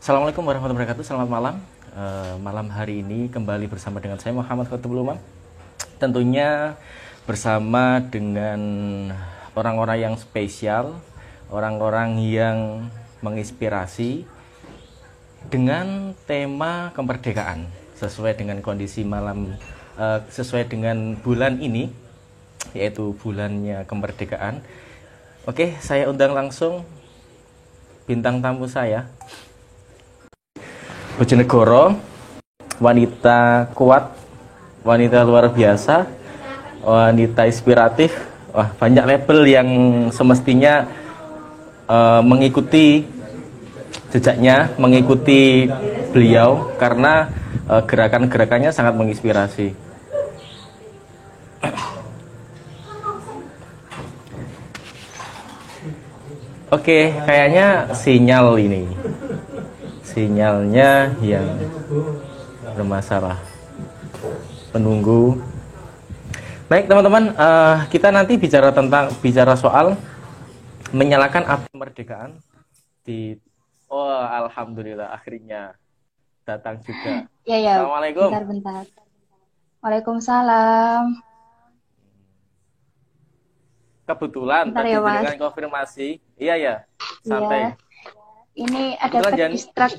Assalamualaikum warahmatullahi wabarakatuh. Selamat malam. Malam hari ini kembali bersama dengan saya Muhammad Khotibul Umam. Tentunya bersama dengan orang-orang yang spesial, orang-orang yang menginspirasi dengan tema kemerdekaan sesuai dengan kondisi malam, sesuai dengan bulan ini, yaitu bulannya kemerdekaan. Oke, saya undang langsung bintang tamu saya, Bojonegoro, wanita kuat, wanita luar biasa, wanita inspiratif. Wah, banyak label yang semestinya mengikuti jejaknya, mengikuti beliau karena gerakan-gerakannya sangat menginspirasi. Oke, kayaknya sinyal ini. Sinyalnya yang bermasalah. Penunggu. Baik teman-teman, kita nanti bicara soal menyalakan api kemerdekaan di. Oh, alhamdulillah akhirnya datang juga. Ya, ya, Assalamualaikum. bentar-bentar. Waalaikumsalam. Kebetulan Bentar tadi ya, Mas. jenengan konfirmasi. Iya ya, santai. Iya, ini ada Kebetulan Jan, terdistrak.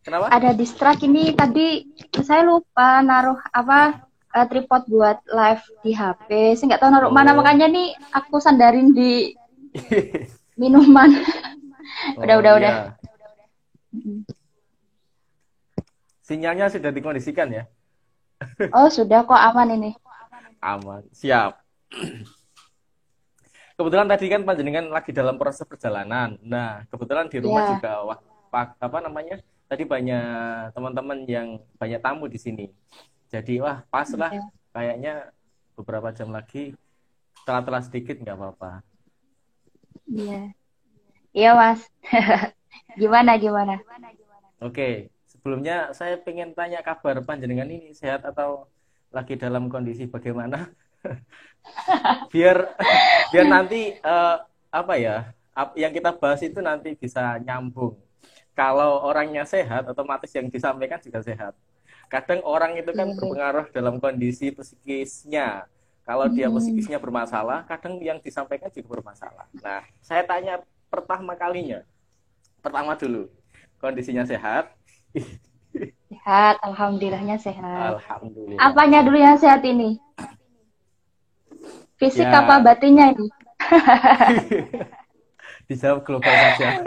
kenapa? Ada distrak ini tadi saya lupa naruh tripod buat live di HP. Saya nggak tahu naruh mana, Oh, makanya nih aku sandarin di minuman. Udah, oh udah, udah. iya. Sinyalnya sudah dikondisikan ya. Oh, sudah kok aman ini. Aman. Siap. Kebetulan tadi kan panjenengan lagi dalam proses perjalanan. Nah, kebetulan di rumah Ya, juga apa namanya? Tadi banyak teman-teman yang banyak tamu di sini. Jadi wah pas lah ya, kayaknya beberapa jam lagi telat-telat sedikit nggak apa-apa. iya. Iya, Mas. Gimana, gimana? Oke, sebelumnya saya pengen tanya kabar panjenengan ini sehat atau lagi dalam kondisi bagaimana? Biar biar nanti apa ya? Yang kita bahas itu nanti bisa nyambung. Kalau orangnya sehat, otomatis yang disampaikan juga sehat. Kadang orang itu kan Oke. berpengaruh dalam kondisi psikisnya. Kalau dia Hmm, psikisnya bermasalah, kadang yang disampaikan juga bermasalah. Nah, saya tanya pertama dulu, kondisinya sehat? sehat, alhamdulillahnya sehat. Alhamdulillah Apanya dulu sehat. yang sehat ini? Fisik apa Ya, batinnya ini? dijawab global saja.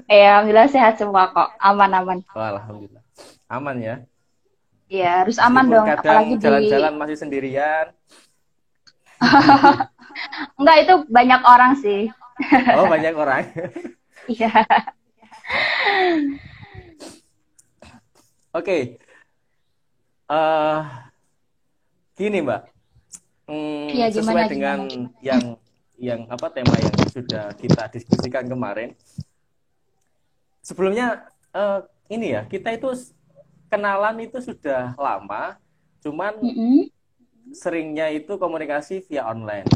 Alhamdulillah sehat semua kok. Aman-aman. Oh, alhamdulillah. Aman ya. Ya, harus aman Meskipun dong. kadang Apalagi di... jalan-jalan masih sendirian. Enggak, itu banyak orang sih. Oh, banyak orang. Iya. Oke, eh gini Mbak. Iya, gimana, Sesuai dengan gimana? yang apa tema yang sudah kita diskusikan kemarin. Sebelumnya ini ya, kita itu kenalan itu sudah lama, cuman Mm-mm. seringnya itu komunikasi via online.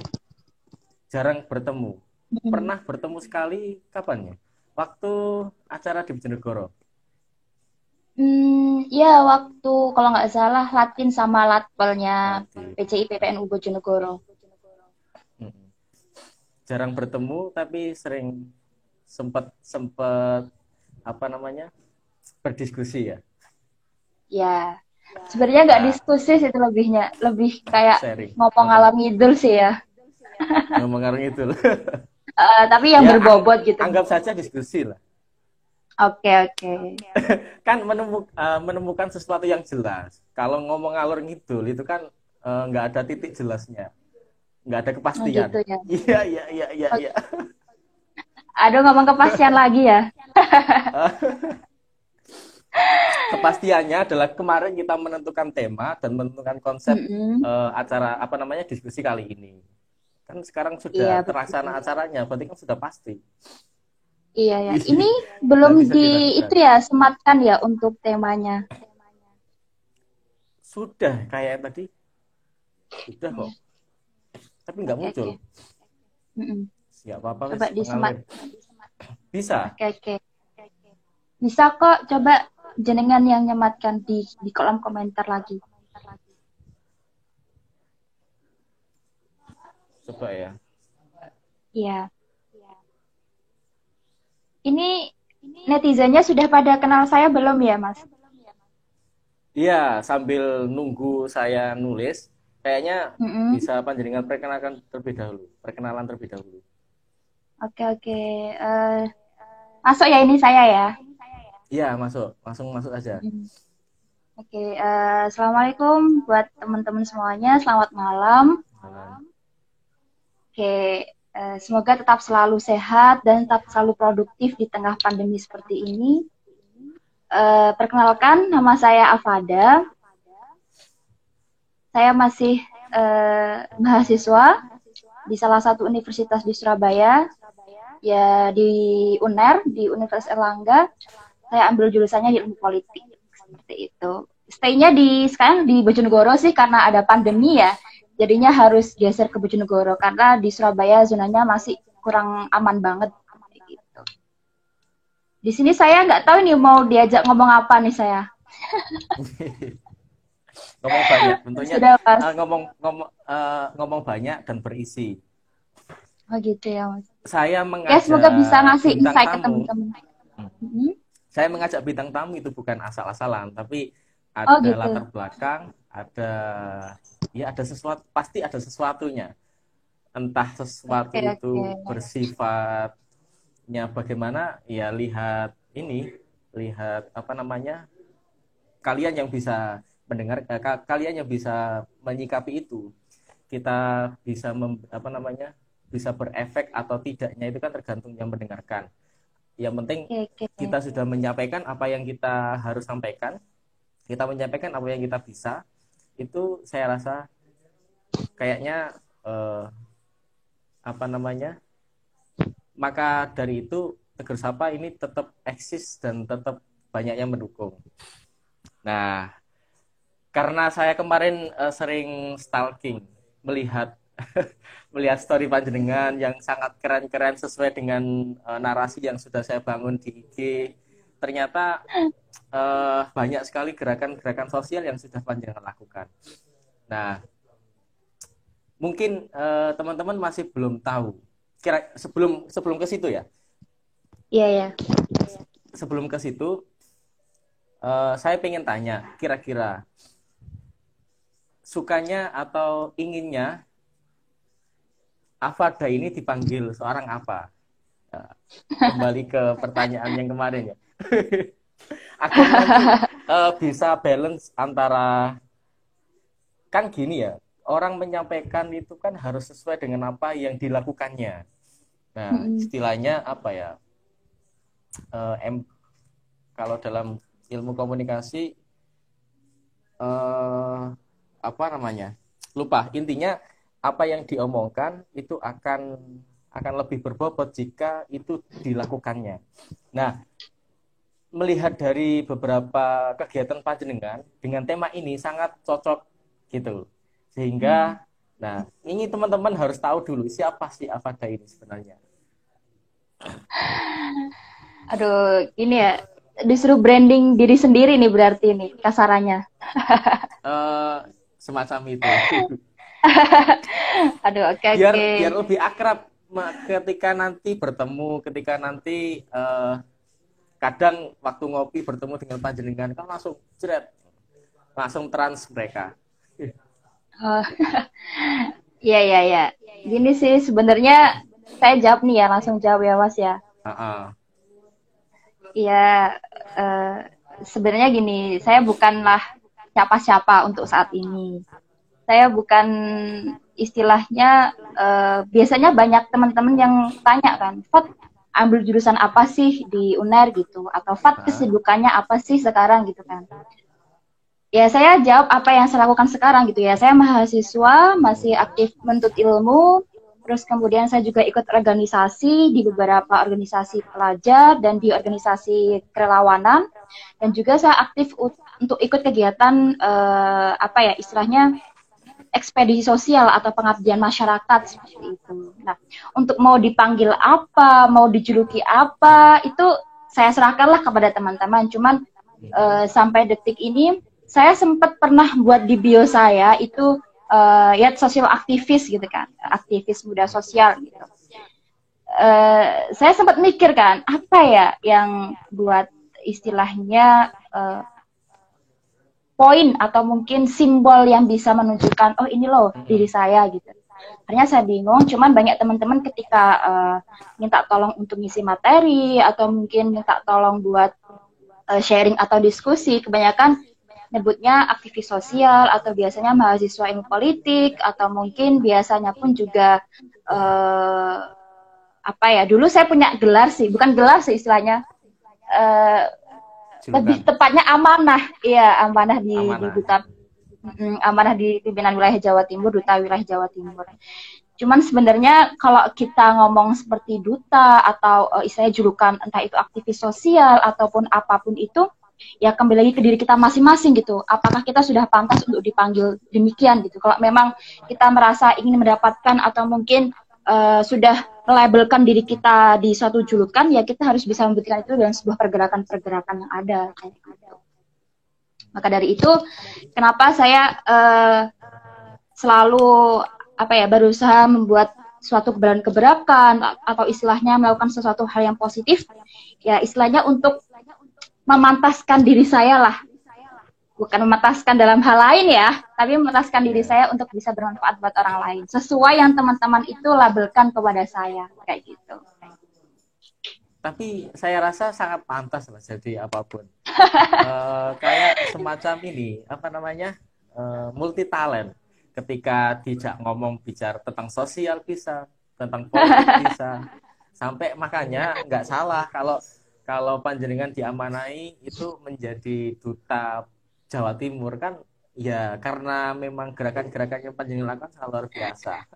Jarang bertemu. Mm-mm. Pernah bertemu sekali kapan ya? Waktu acara di Bojonegoro. Ya, waktu kalau nggak salah Latin sama Latpelnya Nanti. PCI PPNU Bojonegoro. Jarang bertemu tapi sering sempat sempat apa namanya? Berdiskusi ya. Ya, sebenarnya nggak Nah, diskusi sih itu lebihnya. Lebih kayak sharing ngomong apa? ngalami ngidul sih ya. Ngomong itu. Tapi yang Ya, berbobot gitu. anggap saja diskusi lah. Oke, oke. Kan menemukan sesuatu yang jelas. Kalau ngomong ngalor ngidul itu kan nggak ada titik jelasnya, nggak ada Oh kepastian. gitu ya. Iya iya iya iya Oh, iya. aduh, ngomong kepastian lagi ya. Kepastiannya adalah kemarin kita menentukan tema dan menentukan konsep Mm-mm. acara apa namanya diskusi kali ini. Kan sekarang Iya, sudah betul. terlaksana acaranya, berarti kan sudah pasti. Iya ya. Ini belum Nggak bisa di itu diragukan. ya sematkan ya untuk temanya. Sudah kayak tadi, sudah kok, Iya. tapi nggak Oke, muncul. oke. Mm-mm. Siap apa Coba wes disemat. mengalir. Bisa. Oke, oke. Bisa kok, coba jenengan yang nyematkan di kolom komentar lagi. Coba ya. Iya. Ini netizennya sudah pada kenal saya belum ya, Mas? Iya, sambil nunggu saya nulis, kayaknya Mm-mm. bisa panjenengan perkenalkan terlebih dahulu, perkenalan terlebih dahulu. Oke, oke. Masuk ya ini saya ya. Iya, masuk, langsung masuk aja. Mm. Oke, assalamualaikum buat teman-teman semuanya. Selamat malam. Nah, Oke, semoga tetap selalu sehat dan tetap selalu produktif di tengah pandemi seperti ini. Perkenalkan, nama saya Afada. Saya masih mahasiswa di salah satu universitas di Surabaya, ya di UNER, di Universitas Erlangga. Saya ambil jurusannya di ilmu politik, seperti itu. Stay-nya sekarang di Bojonegoro sih karena ada pandemi ya. Jadinya harus geser ke Bojonegoro karena di Surabaya zonanya masih kurang aman banget. Gitu. Di sini saya nggak tahu nih mau diajak ngomong apa nih saya. ngomong banyak, tentunya Sudah pas. ngomong banyak dan berisi. Oh gitu ya, Mas. Saya Ya semoga bisa mengajak ngasih bintang insight ke tamu. teman-teman. Hmm. Saya mengajak bintang tamu itu bukan asal-asalan, tapi Oh ada gitu. latar belakang, ada sesuatu, pasti ada sesuatunya. Entah sesuatu Oke, itu oke. bersifatnya bagaimana, ya lihat apa namanya, kalian yang bisa mendengar, kalian yang bisa menyikapi itu. Kita bisa bisa berefek atau tidaknya itu kan tergantung yang mendengarkan. Yang penting Oke, oke. kita sudah menyampaikan apa yang kita harus sampaikan, kita menyampaikan apa yang kita bisa, itu saya rasa kayaknya apa namanya, maka dari itu Tegur Sapa ini tetap eksis dan tetap banyak yang mendukung. Nah, karena saya kemarin sering stalking, melihat melihat story panjenengan yang sangat keren-keren sesuai dengan narasi yang sudah saya bangun di IG. Ternyata banyak sekali gerakan-gerakan sosial yang sudah panjenengan lakukan. Nah, mungkin teman-teman masih belum tahu. Sebelum ke situ ya. Iya, ya. Sebelum ke situ, saya pengen tanya, kira-kira sukanya atau inginnya Afada ini dipanggil seorang apa? Nah, kembali ke pertanyaan yang kemarin ya. Agar nanti bisa balance antara, kan gini ya, orang menyampaikan itu kan harus sesuai dengan apa yang dilakukannya. Nah, Mm-mm. istilahnya apa ya? Eh, em, Kalau dalam ilmu komunikasi eh, apa namanya? Lupa. Intinya apa yang diomongkan itu akan lebih berbobot jika itu dilakukannya. Nah, melihat dari beberapa kegiatan panjenengan dengan tema ini sangat cocok gitu. Hmm. Sehingga nah, ini teman-teman harus tahu dulu siapa sih Avada ini sebenarnya. Aduh, ini ya disuruh branding diri sendiri nih berarti nih kasarannya. Eh Semacam itu. Aduh, oke, biar oke. biar lebih akrab ketika nanti bertemu, ketika nanti kadang waktu ngopi bertemu dengan panjenengan kan langsung jret, langsung trans mereka. Oh, iya, iya, iya. Gini sih sebenarnya saya jawab nih ya, langsung jawab ya, Mas ya. Uh-uh. Iya, eh, sebenarnya gini, saya bukanlah siapa-siapa untuk saat ini. Saya bukan istilahnya, biasanya banyak teman-teman yang tanya kan, Fat ambil jurusan apa sih di UNER gitu, atau Fat Uh-uh. kesibukannya apa sih sekarang gitu kan. Ya saya jawab apa yang saya lakukan sekarang gitu ya. Saya mahasiswa, masih aktif menuntut ilmu, terus kemudian saya juga ikut organisasi di beberapa organisasi pelajar dan di organisasi kerelawanan, dan juga saya aktif untuk ikut kegiatan apa ya istilahnya ekspedisi sosial atau pengabdian masyarakat seperti itu. Nah, untuk mau dipanggil apa, mau dijuluki apa, itu saya serahkanlah kepada teman-teman. Cuman sampai detik ini saya sempat pernah buat di bio saya itu ya sosial aktivis gitu kan, aktivis muda sosial gitu. Saya sempat mikir kan, apa ya yang buat istilahnya poin atau mungkin simbol yang bisa menunjukkan, oh ini loh diri saya gitu. Akhirnya saya bingung, cuman banyak teman-teman ketika minta tolong untuk ngisi materi atau mungkin minta tolong buat sharing atau diskusi, kebanyakan nyebutnya aktivis sosial atau biasanya mahasiswa ilmu politik atau mungkin biasanya pun juga apa ya, dulu saya punya gelar sih, bukan gelar sih istilahnya, lebih tepatnya amanah, iya amanah di duta, amanah di pimpinan wilayah Jawa Timur, duta wilayah Jawa Timur. Cuman sebenarnya kalau kita ngomong seperti duta atau istilahnya julukan entah itu aktivis sosial ataupun apapun itu, ya kembali lagi ke diri kita masing-masing gitu. Apakah kita sudah pantas untuk dipanggil demikian gitu? Kalau memang kita merasa ingin mendapatkan atau mungkin sudah melabelkan diri kita di suatu julukan, ya kita harus bisa membuktikan itu dengan sebuah pergerakan-pergerakan yang ada. Maka dari itu, kenapa saya selalu berusaha membuat suatu keberanian-keberanian atau istilahnya melakukan sesuatu hal yang positif, ya istilahnya untuk memantaskan diri saya lah. Bukan memantaskan dalam hal lain ya, tapi memantaskan diri saya untuk bisa bermanfaat buat orang lain. Sesuai yang teman-teman itu labelkan kepada saya, kayak gitu. Tapi saya rasa sangat pantas lah jadi apapun. Kayak semacam ini, multi talent. Ketika dijak ngomong bicara tentang sosial bisa, tentang politik bisa. Sampai makanya nggak salah kalau panjenengan diamanai itu menjadi duta Jawa Timur kan, ya karena memang gerakan-gerakannya panjenengan lakukan sangat luar biasa.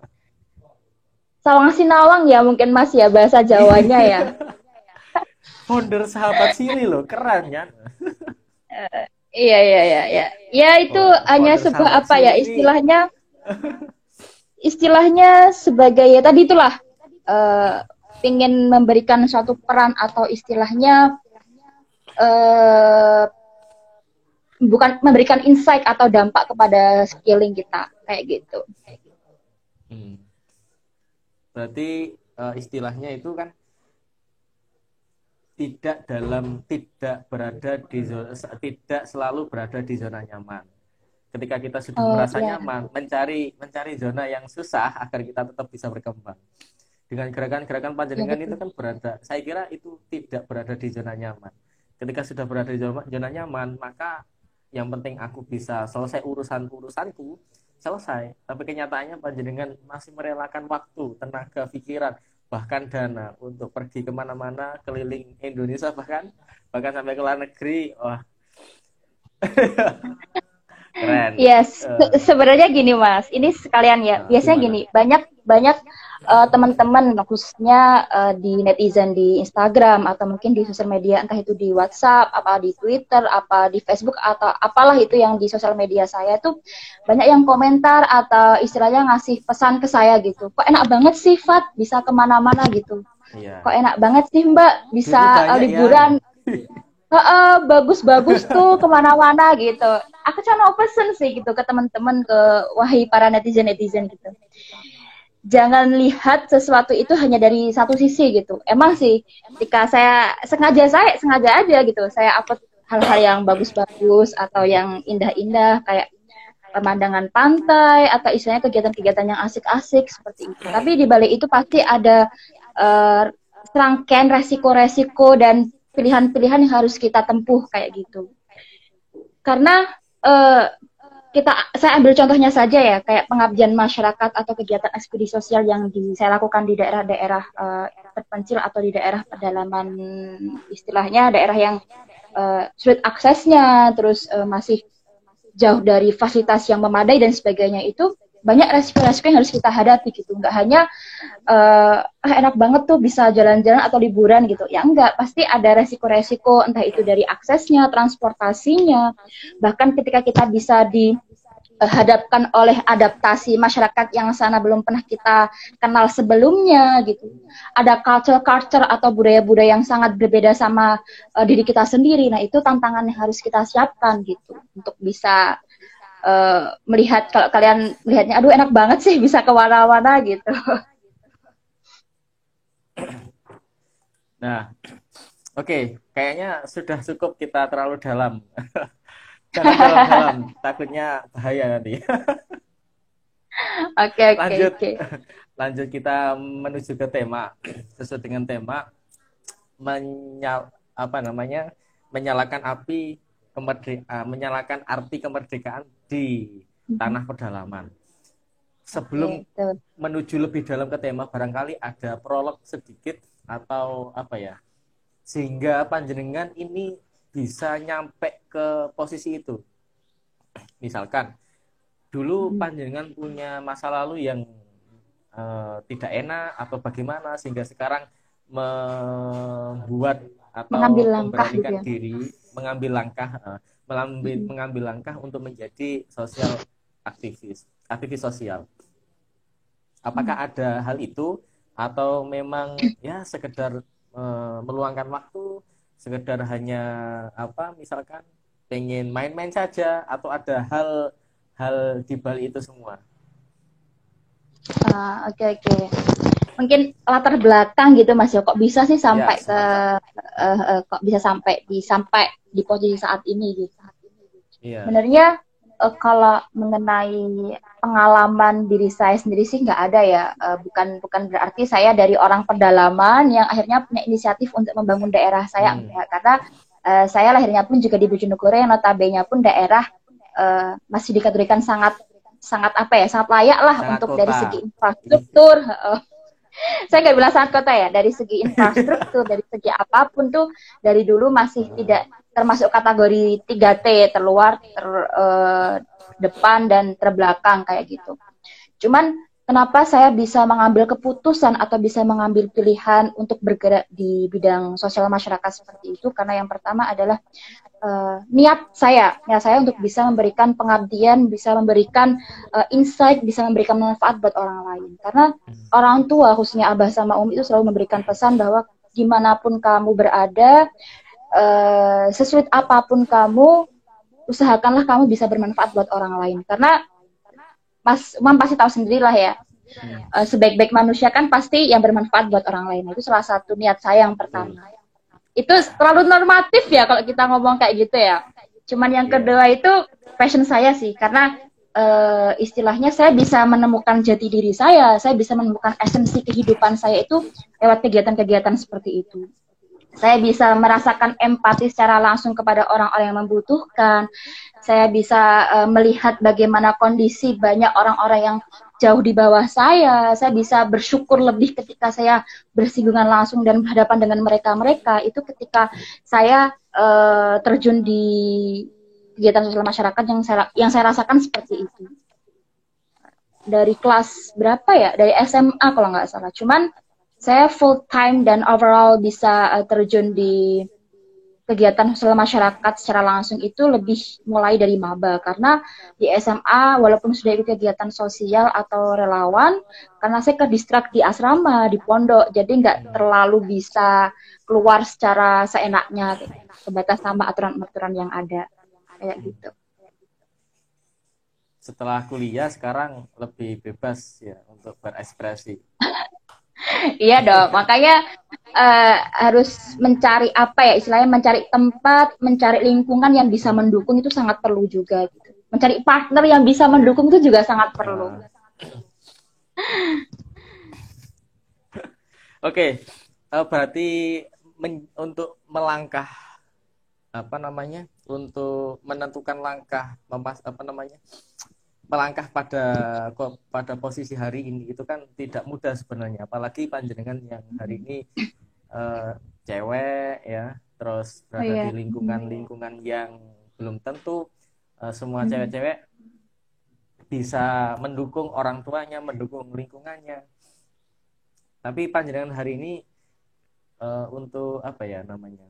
Sawang sinawang ya mungkin Mas ya bahasa Jawanya ya. Founder sahabat Siri loh, keren kan? Iya. Ya itu hanya sebuah apa ya istilahnya sebagai ya tadi itulah ingin memberikan suatu peran atau istilahnya bukan memberikan insight atau dampak kepada sekeliling kita kayak gitu. Berarti istilahnya itu kan tidak selalu berada di zona nyaman. Ketika kita sudah merasa nyaman, mencari zona yang susah agar kita tetap bisa berkembang. Dengan gerakan-gerakan panjenengan itu kan saya kira itu tidak berada di zona nyaman. Ketika sudah berada di zona nyaman, maka yang penting aku bisa selesai urusanku, selesai. Tapi kenyataannya panjenengan masih merelakan waktu, tenaga, pikiran, bahkan dana untuk pergi kemana-mana, keliling Indonesia, bahkan sampai ke luar negeri. Wah. Keren. Yes, sebenarnya gini Mas, ini sekalian ya. Biasanya gini, banyak teman-teman khususnya di netizen di Instagram atau mungkin di sosial media, entah itu di WhatsApp, apa di Twitter, apa di Facebook atau apalah itu yang di sosial media saya tuh banyak yang komentar atau istilahnya ngasih pesan ke saya gitu. Kok enak banget sih Fat bisa kemana-mana gitu. Kok enak banget sih Mbak bisa liburan. Bagus-bagus tuh kemana-mana gitu. Aku cuma mau pesen sih gitu ke teman-teman, ke wahai para netizen gitu. Jangan lihat sesuatu itu hanya dari satu sisi gitu. Emang sih, ketika saya sengaja aja gitu, saya upload hal-hal yang bagus-bagus atau yang indah-indah kayak pemandangan pantai atau istilahnya kegiatan-kegiatan yang asik-asik seperti itu. Tapi di balik itu pasti ada serangkaian resiko-resiko dan pilihan-pilihan yang harus kita tempuh kayak gitu. Karena saya ambil contohnya saja ya, kayak pengabdian masyarakat atau kegiatan ekspedisi sosial yang saya lakukan di daerah-daerah terpencil atau di daerah pedalaman, istilahnya daerah yang sulit aksesnya, terus masih jauh dari fasilitas yang memadai dan sebagainya, itu banyak resiko-resiko yang harus kita hadapi gitu. Nggak hanya enak banget tuh bisa jalan-jalan atau liburan gitu. Ya enggak, pasti ada resiko-resiko, entah itu dari aksesnya, transportasinya, bahkan ketika kita bisa dihadapkan oleh adaptasi masyarakat yang sana belum pernah kita kenal sebelumnya gitu. Ada culture atau budaya-budaya yang sangat berbeda sama diri kita sendiri. Nah, itu tantangan yang harus kita siapkan gitu untuk bisa melihat, kalau kalian lihatnya aduh enak banget sih bisa ke mana-mana gitu. Nah, oke, kayaknya sudah cukup kita terlalu dalam. Jangan dalam-dalam, takutnya bahaya nanti. Oke, oke, Lanjut, oke. lanjut kita menuju ke tema. Sesuai dengan tema, apa namanya, menyalakan api menyalakan arti kemerdekaan di tanah pedalaman. Sebelum Oke, menuju lebih dalam ke tema, barangkali ada prolog sedikit atau apa ya, sehingga panjenengan ini bisa nyampe ke posisi itu. Misalkan dulu panjenengan punya masa lalu yang tidak enak atau bagaimana sehingga sekarang membuat mengambil atau langkah gitu memberanikan ya. diri mengambil langkah untuk menjadi sosial aktivis sosial. Apakah ada hal itu atau memang ya sekedar meluangkan waktu, sekedar hanya apa misalkan pengen main-main saja, atau ada hal di balik itu semua? Oke, oke. Mungkin latar belakang gitu Mas ya, kok bisa sih Ya, sampai ke semacam. kok bisa sampai di posisi saat ini gitu. Iya. Sebenarnya kalau mengenai pengalaman diri saya sendiri sih nggak ada ya. Bukan berarti saya dari orang pedalaman yang akhirnya punya inisiatif untuk membangun daerah saya, enggak. Karena saya lahirnya pun juga di Bojonegoro yang notabene pun daerah masih dikategorikan sangat sangat apa ya, sangat layak lah Sangat untuk dari kota. segi infrastruktur. Saya nggak bilang sangat kota ya, dari segi infrastruktur, dari segi apapun tuh dari dulu masih tidak termasuk kategori 3T, terluar, terdepan, dan terbelakang kayak gitu. Cuman kenapa saya bisa mengambil keputusan atau bisa mengambil pilihan untuk bergerak di bidang sosial masyarakat seperti itu, karena yang pertama adalah niat saya untuk bisa memberikan pengabdian, bisa memberikan insight, bisa memberikan manfaat buat orang lain. Karena orang tua, khususnya Abah sama Umi, itu selalu memberikan pesan bahwa dimanapun kamu berada, sesulit apapun kamu, usahakanlah kamu bisa bermanfaat buat orang lain. Karena Mas Umam pasti tahu sendirilah ya, sebaik-baik manusia kan pasti yang bermanfaat buat orang lain. Itu salah satu niat saya yang Betul. pertama. Itu terlalu normatif ya kalau kita ngomong kayak gitu ya. Cuman yang Iya. kedua itu passion saya sih, karena istilahnya saya bisa menemukan jati diri saya bisa menemukan esensi kehidupan saya itu lewat kegiatan-kegiatan seperti itu. Saya bisa merasakan empati secara langsung kepada orang-orang yang membutuhkan. Saya bisa melihat bagaimana kondisi banyak orang-orang yang jauh di bawah saya. Saya bisa bersyukur lebih ketika saya bersinggungan langsung dan berhadapan dengan mereka-mereka. Itu ketika saya terjun di kegiatan sosial masyarakat yang saya rasakan seperti itu. Dari kelas berapa ya? Dari SMA kalau nggak salah. Cuman saya full time dan overall bisa terjun di kegiatan sosial masyarakat secara langsung itu lebih mulai dari maba, karena di SMA walaupun sudah ikut kegiatan sosial atau relawan, karena saya ke distrak di asrama di pondok, jadi nggak terlalu bisa keluar secara seenaknya, terbatas sama aturan-aturan yang ada kayak gitu. Setelah kuliah sekarang lebih bebas ya untuk berekspresi. Iya dong, makanya harus mencari apa ya istilahnya, mencari tempat, mencari lingkungan yang bisa mendukung itu sangat perlu juga gitu. Mencari partner yang bisa mendukung itu juga sangat perlu. Uh, Oke, berarti untuk melangkah apa namanya, untuk menentukan langkah apa namanya, melangkah pada posisi hari ini itu kan tidak mudah sebenarnya, apalagi panjenengan yang hari ini cewek ya, terus Oh berada di iya. lingkungan yang belum tentu semua cewek-cewek bisa mendukung orang tuanya, mendukung lingkungannya. Tapi panjenengan hari ini untuk apa ya namanya,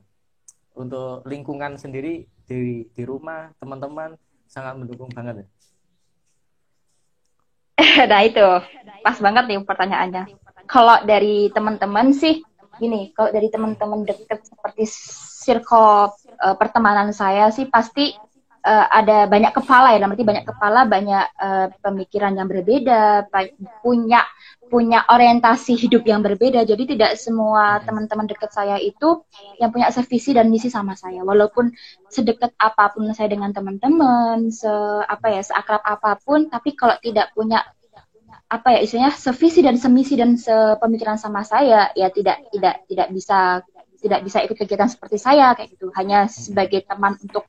untuk lingkungan sendiri di rumah, teman-teman sangat mendukung banget ya. Nah itu pas banget nih pertanyaannya. Kalau dari teman-teman sih gini, kalau dari teman-teman deket seperti circle pertemanan saya sih pasti ada banyak kepala ya, berarti banyak kepala, banyak pemikiran yang berbeda, punya punya orientasi hidup yang berbeda. Jadi tidak semua Mm-mm. teman-teman dekat saya itu yang punya sevisi dan misi sama saya. Walaupun sedekat apapun saya dengan teman-teman, apa ya, seakrab apapun, tapi kalau tidak punya apa ya istilahnya sevisi dan semisi dan sepemikiran sama saya ya tidak bisa ikut kegiatan seperti saya kayak gitu, hanya sebagai teman untuk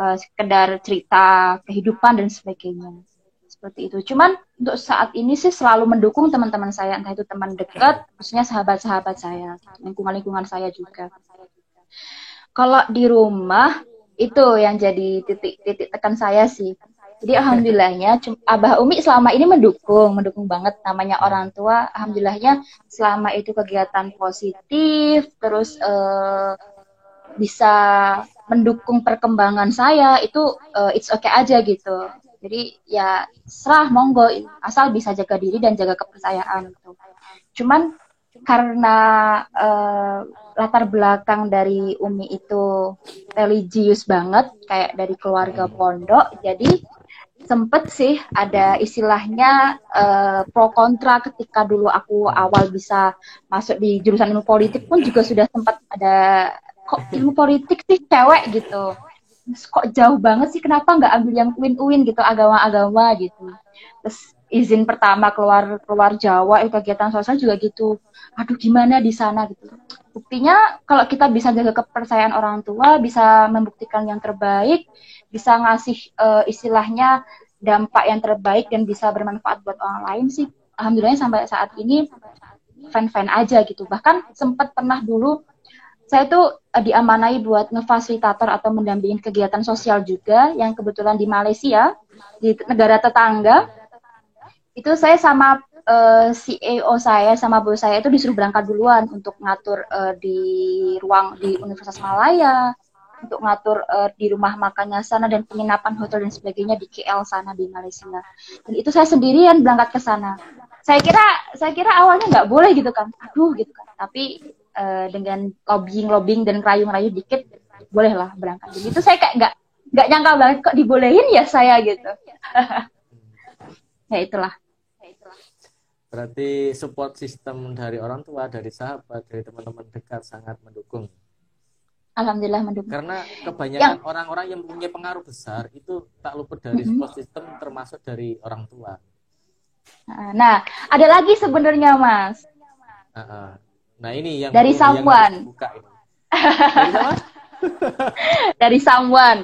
sekedar cerita kehidupan dan sebagainya seperti itu. Cuman untuk saat ini sih selalu mendukung teman-teman saya, entah itu teman dekat khususnya sahabat-sahabat saya, lingkungan-lingkungan saya juga. Kalau di rumah itu yang jadi titik-titik tekan saya sih. Jadi alhamdulillahnya Abah Umi selama ini mendukung banget, namanya orang tua. Alhamdulillahnya selama itu kegiatan positif, terus bisa mendukung perkembangan saya itu it's okay aja gitu. Jadi ya serah monggo asal bisa jaga diri dan jaga kepercayaan gitu. Cuman karena latar belakang dari Umi itu religius banget, kayak dari keluarga Mm-mm. pondok, jadi sempet sih ada istilahnya pro kontra ketika dulu aku awal bisa masuk di jurusan ilmu politik pun juga sudah sempat ada, kok ilmu politik sih cewek gitu, kok jauh banget sih, kenapa nggak ambil yang UIN gitu, agama-agama gitu. Terus izin pertama keluar keluar Jawa kegiatan sosial juga gitu, aduh gimana di sana gitu. Buktinya kalau kita bisa jaga kepercayaan orang tua, bisa membuktikan yang terbaik, bisa ngasih istilahnya dampak yang terbaik dan bisa bermanfaat buat orang lain sih, alhamdulillah sampai saat ini fan-fan aja gitu. Bahkan sempat pernah dulu saya tuh diamanai buat ngefasilitator atau mendampingin kegiatan sosial juga yang kebetulan di Malaysia, di negara tetangga. Itu saya sama CEO saya sama bos saya itu disuruh berangkat duluan untuk ngatur di ruang di Universitas Malaya, untuk ngatur di rumah makannya sana dan penginapan hotel dan sebagainya di KL sana di Malaysia. Dan itu saya sendirian berangkat ke sana. Saya kira awalnya nggak boleh gitu kan, aduh gitu kan. Tapi dengan lobbying dan rayu-rayu dikit, bolehlah berangkat. Jadi itu saya kayak nggak nyangka banget kok dibolehin ya saya gitu. Ya itulah. Berarti support system dari orang tua, dari sahabat, dari teman-teman dekat sangat mendukung. Alhamdulillah mendukung. Karena Yang kebanyakan orang-orang yang mempunyai pengaruh besar itu tak luput dari support system, termasuk dari orang tua. nah, ada lagi sebenarnya Mas, Nah ini yang dari yang harus someone, dibuka ini. Dari siapa? dari someone.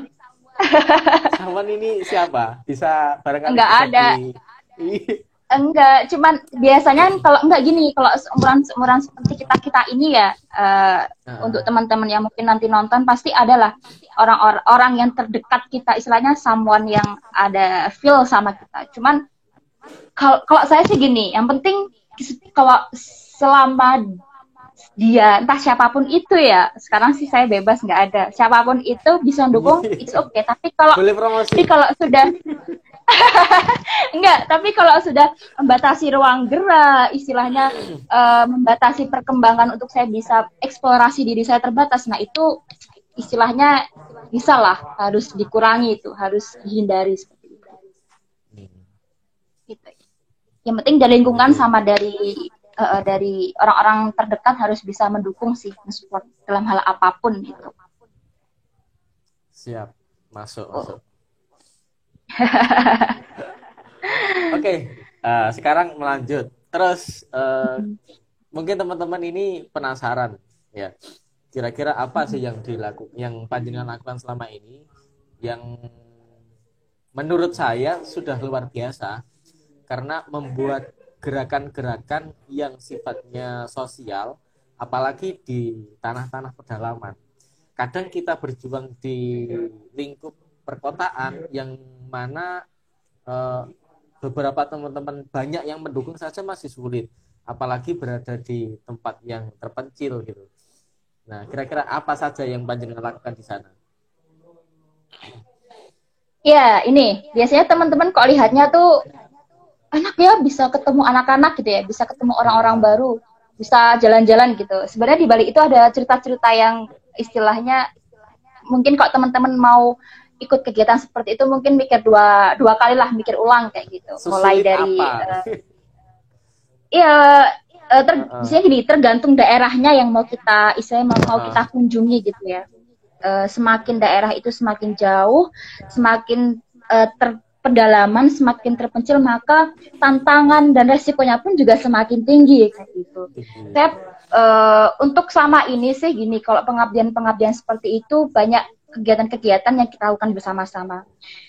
Sawan ini siapa? Bisa barangkali Enggak bisa ada. di Enggak, cuman biasanya kalau enggak gini, kalau seumuran seperti kita ini ya, untuk teman-teman yang mungkin nanti nonton pasti adalah orang-orang yang terdekat kita, istilahnya someone yang ada feel sama kita. Cuman kalau saya sih gini, yang penting kalau selama dia entah siapapun itu ya, sekarang sih saya bebas, nggak ada siapapun itu bisa mendukung, it's okay. Tapi kalau boleh promosi. sudah enggak, tapi kalau sudah membatasi ruang gerak, istilahnya membatasi perkembangan untuk saya bisa eksplorasi diri saya terbatas, nah itu istilahnya bisa lah, harus dikurangi, itu harus dihindari seperti itu. Gitu. Yang penting dari lingkungan sama dari orang-orang terdekat harus bisa mendukung sih, mensupport dalam hal apapun gitu. Siap, masuk. Oke, sekarang melanjut. Terus mungkin teman-teman ini penasaran ya. Kira-kira apa sih yang panjenengan lakukan selama ini yang menurut saya sudah luar biasa karena membuat gerakan-gerakan yang sifatnya sosial, apalagi di tanah-tanah pedalaman. Kadang kita berjuang di lingkup perkotaan yang mana beberapa teman-teman banyak yang mendukung saja masih sulit, apalagi berada di tempat yang terpencil gitu. Nah, kira-kira apa saja yang panjenengan lakukan di sana? Ya, ini biasanya teman-teman kok lihatnya tuh enak ya bisa ketemu anak-anak gitu ya, bisa ketemu orang-orang baru, bisa jalan-jalan gitu. Sebenarnya di balik itu ada cerita-cerita yang istilahnya mungkin kalau teman-teman mau ikut kegiatan seperti itu mungkin mikir dua kali lah, mikir ulang kayak gitu. Mulai Sesulit dari apa? ya Heeh. misalnya gini, tergantung daerahnya yang mau kita istilahnya mau Heeh. kita kunjungi gitu ya. Semakin daerah itu semakin jauh, semakin pedalaman, semakin terpencil, maka tantangan dan resikonya pun juga semakin tinggi kayak gitu. Saya untuk sama ini sih gini, kalau pengabdian-pengabdian seperti itu banyak kegiatan-kegiatan yang kita lakukan bersama-sama.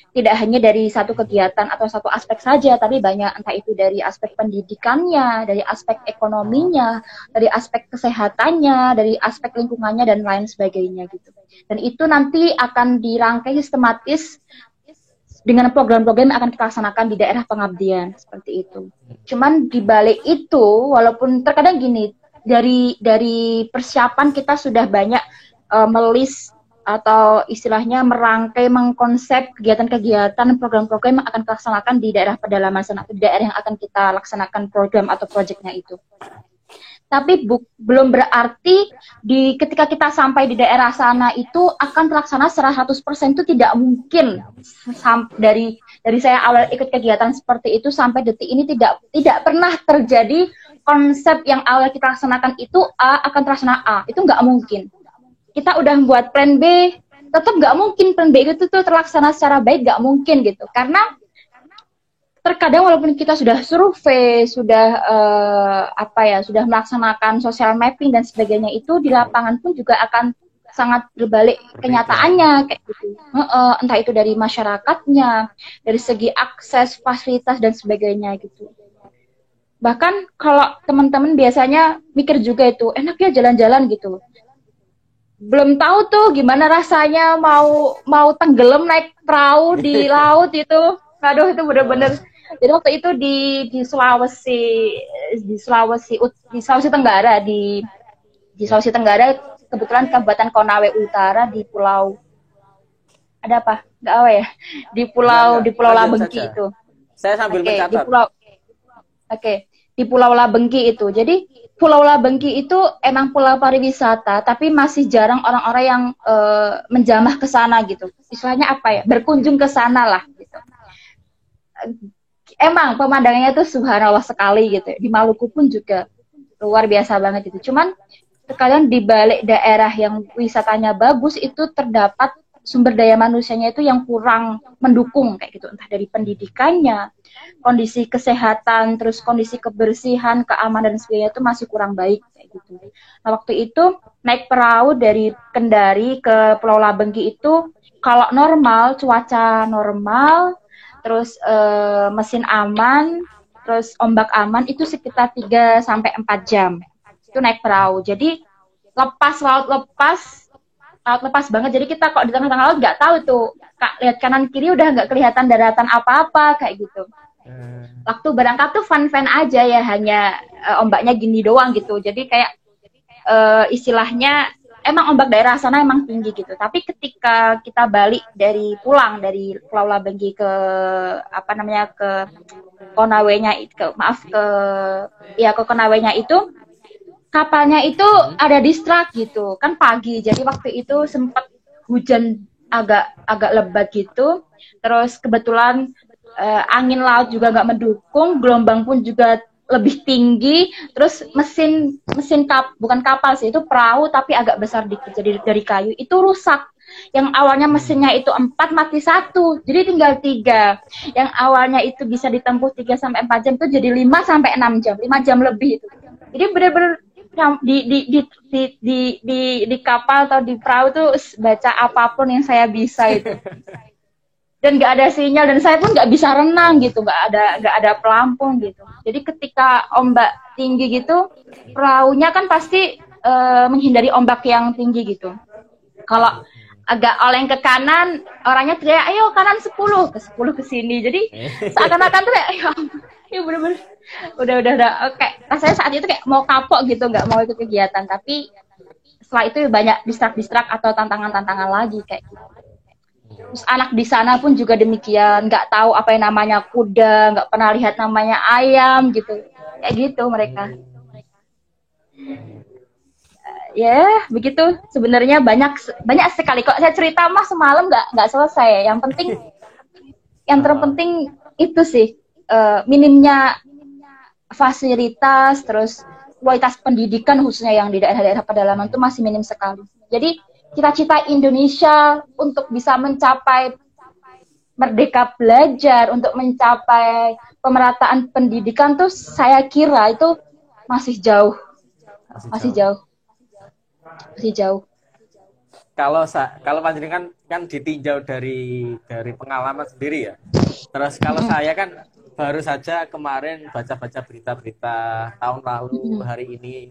Tidak hanya dari satu kegiatan atau satu aspek saja, tapi banyak, entah itu dari aspek pendidikannya, dari aspek Oh. ekonominya, dari aspek kesehatannya, dari aspek lingkungannya dan lain sebagainya gitu. Dan itu nanti akan dirangkai sistematis dengan program-program yang akan kita laksanakan di daerah pengabdian seperti itu. Cuman di balik itu, walaupun terkadang gini, dari persiapan kita sudah banyak melis atau istilahnya merangkai, mengkonsep kegiatan-kegiatan, program-program yang akan kita laksanakan di daerah pedalaman sana, di daerah yang akan kita laksanakan program atau proyeknya itu. Tapi belum berarti ketika kita sampai di daerah sana itu akan terlaksana secara 100% itu tidak mungkin. Dari saya awal ikut kegiatan seperti itu sampai detik ini tidak pernah terjadi konsep yang awal kita laksanakan itu A akan terlaksana A. Itu nggak mungkin. Kita udah membuat plan B, tetap nggak mungkin plan B itu tuh terlaksana secara baik, nggak mungkin gitu. Karena terkadang walaupun kita sudah survei, sudah sudah melaksanakan social mapping dan sebagainya, itu di lapangan pun juga akan sangat berbalik Berbeda. kenyataannya kayak gitu. Entah itu dari masyarakatnya, dari segi akses, fasilitas dan sebagainya gitu. Bahkan kalau teman-teman biasanya mikir juga itu, enak ya jalan-jalan gitu. Belum tahu tuh gimana rasanya mau tenggelam naik perahu di laut itu. Aduh, itu bener-bener. Oh. Jadi waktu itu di Sulawesi, di Sulawesi Tenggara, di Ya. Sulawesi Tenggara, kebetulan Kabupaten Konawe Utara, di pulau ada apa? Nggak apa ya? Enggak. Di Pulau Lanjut Labengki saja. itu. Saya sambil Oke, di mencatat. pulau Oke, di Pulau Labengki itu. Jadi Pulau Labengki itu emang pulau pariwisata, tapi masih jarang orang-orang yang menjamah ke sana gitu. Istilahnya apa ya? Berkunjung ke sana lah gitu. Emang pemandangannya tuh subhanallah sekali gitu. Di Maluku pun juga luar biasa banget gitu. Cuman terkadang di balik daerah yang wisatanya bagus itu terdapat sumber daya manusianya itu yang kurang mendukung kayak gitu, entah dari pendidikannya, kondisi kesehatan, terus kondisi kebersihan, keamanan dan sebagainya itu masih kurang baik kayak gitu. Nah, waktu itu naik perahu dari Kendari ke Pulau Labengki itu kalau normal, cuaca normal, terus mesin aman, terus ombak aman itu sekitar 3 sampai 4 jam. Itu naik perahu. Jadi laut lepas banget. Jadi kita kok di tengah-tengah laut nggak tahu tuh, lihat kanan kiri udah nggak kelihatan daratan apa-apa kayak gitu. Waktu berangkat tuh fun-fun aja ya, hanya ombaknya gini doang gitu. Jadi kayak istilahnya emang ombak daerah sana emang tinggi gitu. Tapi ketika kita balik pulang dari Pulau Labengki ke apa namanya ke Konawenya ke Konawenya itu, kapalnya itu Mhm. ada distrak gitu kan pagi, jadi waktu itu sempat hujan agak lebat gitu, terus kebetulan angin laut juga nggak mendukung, gelombang pun juga lebih tinggi, terus bukan kapal sih, itu perahu tapi agak besar dikit, jadi dari kayu itu rusak. Yang awalnya mesinnya itu 4 mati 1, jadi tinggal 3. Yang awalnya itu bisa ditempuh 3 sampai 4 jam itu jadi 5 sampai 6 jam, 5 jam lebih itu. Jadi benar-benar di kapal atau di perahu tuh baca apapun yang saya bisa itu, dan nggak ada sinyal, dan saya pun nggak bisa renang gitu, nggak ada pelampung gitu. Jadi ketika ombak tinggi gitu, perahunya kan pasti menghindari ombak yang tinggi gitu. Kalau agak oleng ke kanan, orangnya teriak, ayo kanan 10 ke 10 ke sini. Jadi seakan-akan tuh kayak, ya bener-bener udah oke. Rasanya saat itu kayak mau kapok gitu, nggak mau ikut kegiatan. Tapi setelah itu banyak distrak-distrak atau tantangan-tantangan lagi kayak gitu. Terus anak di sana pun juga demikian, nggak tahu apa yang namanya kuda, nggak pernah lihat namanya ayam gitu. Kayak gitu mereka. Ya, begitu. Sebenarnya banyak banyak sekali. Kok saya cerita mah semalam nggak selesai. Yang terpenting itu sih minimnya fasilitas, terus kualitas pendidikan khususnya yang di daerah-daerah pedalaman itu masih minim sekali. Jadi cita-cita Indonesia untuk bisa mencapai merdeka belajar, untuk mencapai pemerataan pendidikan tuh saya kira itu masih jauh, masih jauh, masih jauh. Kalau panjenengan kan ditinjau dari pengalaman sendiri ya. Terus kalau saya kan baru saja kemarin baca-baca berita-berita tahun lalu, hari ini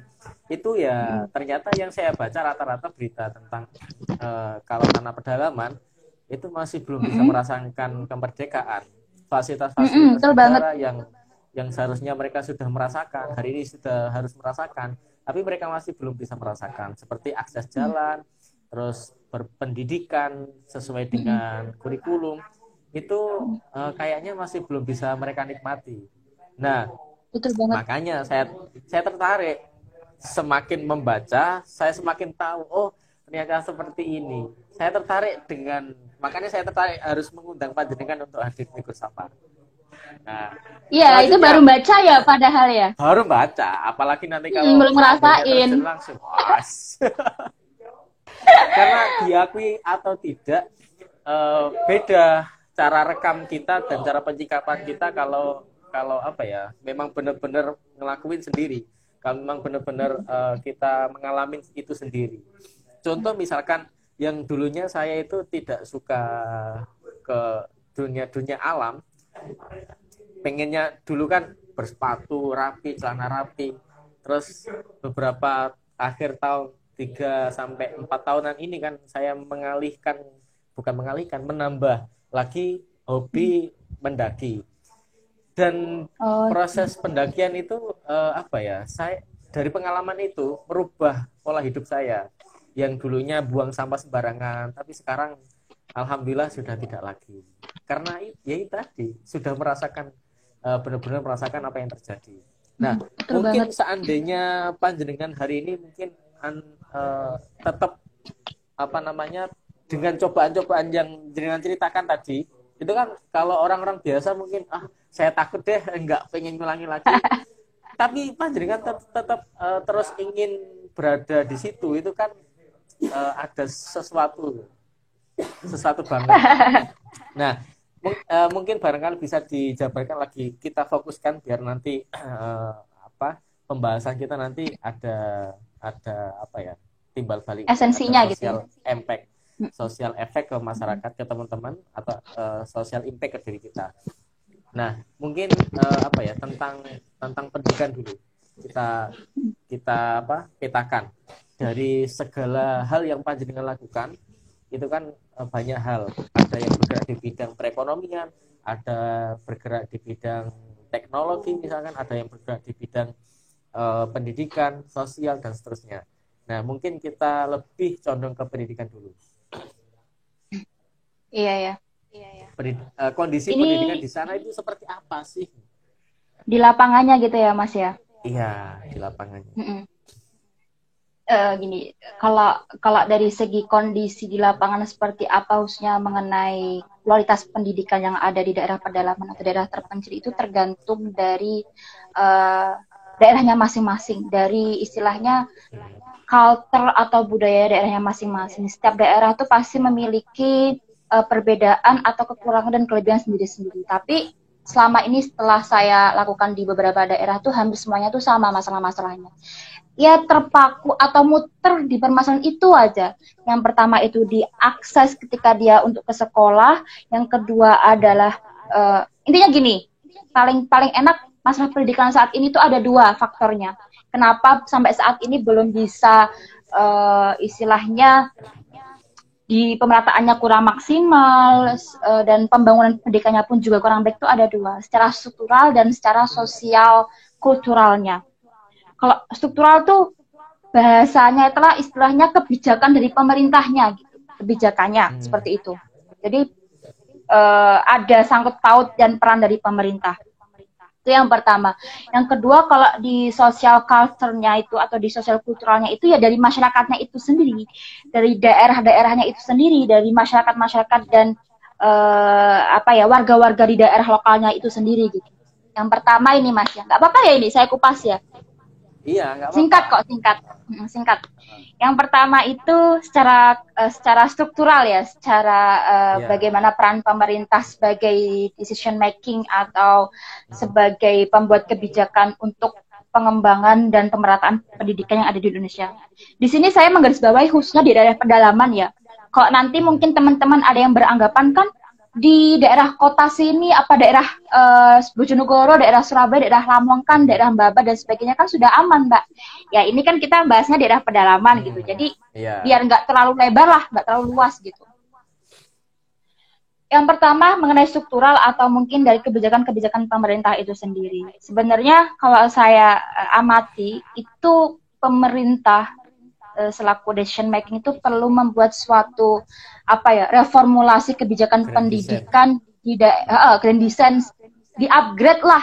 itu ya ternyata yang saya baca rata-rata berita tentang kalau tanah pedalaman itu masih belum bisa merasakan kemerdekaan. Fasilitas-fasilitas negara yang seharusnya mereka sudah merasakan, hari ini sudah harus merasakan, tapi mereka masih belum bisa merasakan, seperti akses jalan, terus berpendidikan sesuai dengan kurikulum itu kayaknya masih belum bisa mereka nikmati. Nah, Betul banget. makanya saya tertarik, semakin membaca saya semakin tahu, oh ternyata seperti ini. Makanya saya tertarik harus mengundang panjenengan untuk hadir di Kursapa. Nah, iya itu baru baca ya padahal ya. Baru baca, apalagi nanti kalau belum ngerasain langsung. Karena diakui atau tidak beda cara rekam kita dan cara penyikapan kita kalau apa ya, memang benar-benar ngelakuin sendiri. Kalau memang benar-benar kita mengalami itu sendiri. Contoh misalkan yang dulunya saya itu tidak suka ke dunia alam, pengennya dulu kan bersepatu rapi, celana rapi. Terus beberapa akhir tahun 3 sampai 4 tahunan ini kan saya menambah lagi hobi mendaki. Dan proses pendakian itu saya dari pengalaman itu merubah pola hidup saya. Yang dulunya buang sampah sembarangan, tapi sekarang alhamdulillah sudah tidak lagi. Karena ya itu tadi sudah merasakan benar-benar merasakan apa yang terjadi. Nah, mungkin seandainya panjenengan hari ini mungkin tetap dengan cobaan-cobaan yang jenengan ceritakan tadi, itu kan kalau orang-orang biasa mungkin saya takut deh, enggak pengen ngulangi lagi. Tapi panjenengan tetap terus ingin berada di situ, itu kan ada sesuatu banget. Nah, mungkin barangkali bisa dijabarkan lagi, kita fokuskan biar nanti pembahasan kita nanti ada timbal balik, esensinya ada social gitu. Impact, social effect ke masyarakat, ke teman-teman, atau social impact ke diri kita. Nah, mungkin tentang pendidikan dulu kita petakan dari segala hal yang panjenengan lakukan. Itu kan banyak hal, ada yang bergerak di bidang perekonomian, ada bergerak di bidang teknologi misalkan, ada yang bergerak di bidang pendidikan, sosial, dan seterusnya. Nah, mungkin kita lebih condong ke pendidikan dulu. Iya. Kondisi pendidikan di sana itu seperti apa sih? Di lapangannya gitu ya, Mas ya? Iya, di lapangannya. Gini, kalau dari segi kondisi di lapangan seperti apa, khususnya mengenai kualitas pendidikan yang ada di daerah pedalaman atau daerah terpencil, itu tergantung dari daerahnya masing-masing, dari istilahnya culture atau budaya daerahnya masing-masing. Setiap daerah itu pasti memiliki perbedaan atau kekurangan dan kelebihan sendiri-sendiri. Tapi selama ini setelah saya lakukan di beberapa daerah tuh hampir semuanya tuh sama masalah-masalahnya. Ya terpaku atau muter di permasalahan itu aja. Yang pertama itu diakses ketika dia untuk ke sekolah. Yang kedua adalah intinya gini, paling enak masalah pendidikan saat ini tuh ada dua faktornya. Kenapa sampai saat ini belum bisa istilahnya di pemerataannya kurang maksimal dan pembangunan pendidikannya pun juga kurang baik, itu ada dua, secara struktural dan secara sosial kulturalnya. Kalau struktural tuh bahasanya itulah istilahnya kebijakan dari pemerintahnya gitu. Kebijakannya seperti itu. Jadi ada sangkut paut dan peran dari pemerintah. Itu yang pertama. Yang kedua, kalau di social culture-nya itu atau di social kulturalnya itu ya dari masyarakatnya itu sendiri, dari daerah-daerahnya itu sendiri, dari masyarakat-masyarakat dan warga-warga di daerah lokalnya itu sendiri gitu. Yang pertama ini Mas ya, nggak apa-apa ya ini saya kupas ya. Iya, nggak apa-apa. Singkat kok, singkat. Yang pertama itu secara struktural ya, secara bagaimana peran pemerintah sebagai decision making atau sebagai pembuat kebijakan untuk pengembangan dan pemerataan pendidikan yang ada di Indonesia. Di sini saya menggarisbawahi khususnya di daerah pedalaman ya. Kalau nanti mungkin teman-teman ada yang beranggapan kan di daerah kota sini apa daerah Bojonegoro, daerah Surabaya, daerah Lamongan, kan, daerah Mbaba dan sebagainya kan sudah aman, Mbak. Ya ini kan kita bahasnya daerah pedalaman gitu. Jadi biar nggak terlalu lebar lah, nggak terlalu luas gitu. Yang pertama mengenai struktural atau mungkin dari kebijakan-kebijakan pemerintah itu sendiri. Sebenarnya kalau saya amati itu pemerintah selaku decision making itu perlu membuat suatu reformulasi kebijakan pendidikan di grand design, di upgrade lah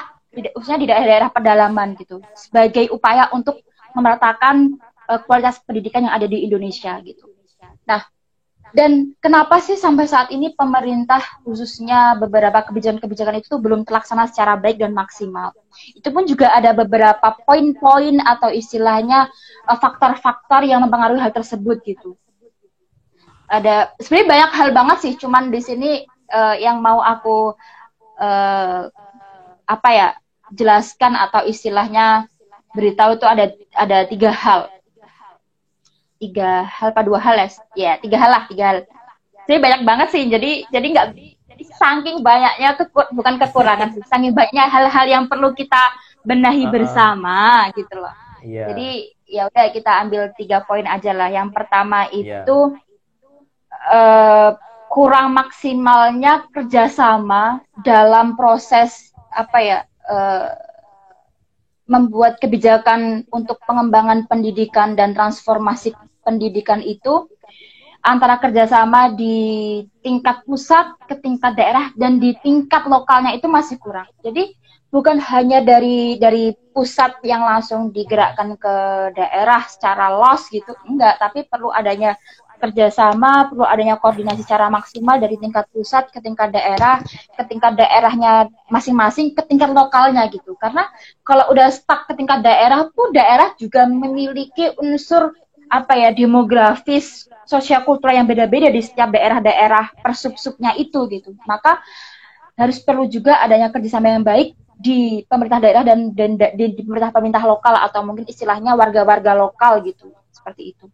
khususnya di daerah-daerah pedalaman gitu sebagai upaya untuk memeratakan kualitas pendidikan yang ada di Indonesia gitu. Nah, dan kenapa sih sampai saat ini pemerintah khususnya beberapa kebijakan-kebijakan itu belum terlaksana secara baik dan maksimal? Itu pun juga ada beberapa poin-poin atau istilahnya faktor-faktor yang mempengaruhi hal tersebut gitu. Ada sebenarnya banyak hal banget sih, cuman di sini yang mau aku jelaskan atau istilahnya beritahu itu ada tiga hal apa dua hal ya? Tiga hal. Jadi banyak banget sih, jadi nggak saking banyaknya tuh bukan kekurangan sih, saking banyaknya hal-hal yang perlu kita benahi bersama gitu loh. Jadi ya udah kita ambil 3 poin aja lah. Yang pertama itu kurang maksimalnya kerjasama dalam proses membuat kebijakan untuk pengembangan pendidikan dan transformasi pendidikan itu antara kerjasama di tingkat pusat ke tingkat daerah dan di tingkat lokalnya itu masih kurang. Jadi bukan hanya dari pusat yang langsung digerakkan ke daerah secara los gitu, enggak, tapi perlu adanya kerjasama, perlu adanya koordinasi secara maksimal dari tingkat pusat ke tingkat daerahnya masing-masing, ke tingkat lokalnya gitu. Karena kalau udah stuck ke tingkat daerah pun, daerah juga memiliki unsur demografis, sosial kultural yang beda-beda di setiap daerah-daerah persub-subnya itu gitu. Maka harus perlu juga adanya kerjasama yang baik di pemerintah daerah dan di pemerintah lokal atau mungkin istilahnya warga-warga lokal gitu, seperti itu.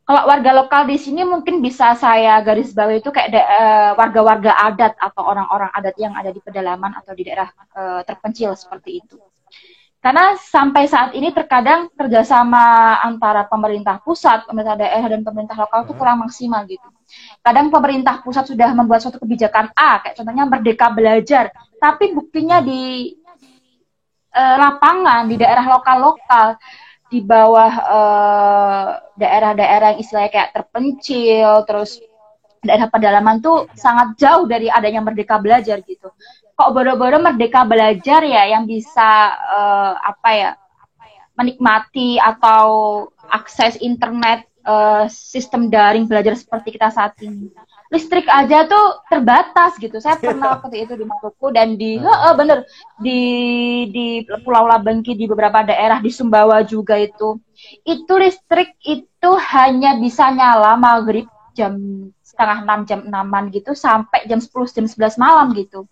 Kalau warga lokal di sini mungkin bisa saya garis bawahi itu kayak warga-warga adat atau orang-orang adat yang ada di pedalaman atau di daerah terpencil seperti itu. Karena sampai saat ini terkadang kerjasama antara pemerintah pusat, pemerintah daerah dan pemerintah lokal itu kurang maksimal gitu. Kadang pemerintah pusat sudah membuat suatu kebijakan A, kayak contohnya Merdeka Belajar, tapi buktinya di lapangan, di daerah lokal-lokal, di bawah daerah-daerah yang istilahnya kayak terpencil, terus daerah pedalaman tuh sangat jauh dari adanya Merdeka Belajar gitu. Kok boro-boro Merdeka Belajar ya yang bisa menikmati atau akses internet, sistem daring belajar seperti kita saat ini. Listrik aja tuh terbatas gitu. Saya pernah waktu itu di Maluku dan di Pulau Labengki, di beberapa daerah di Sumbawa juga itu listrik itu hanya bisa nyala maghrib jam 5:30, jam 6-an gitu sampai jam 10, jam 11 malam gitu.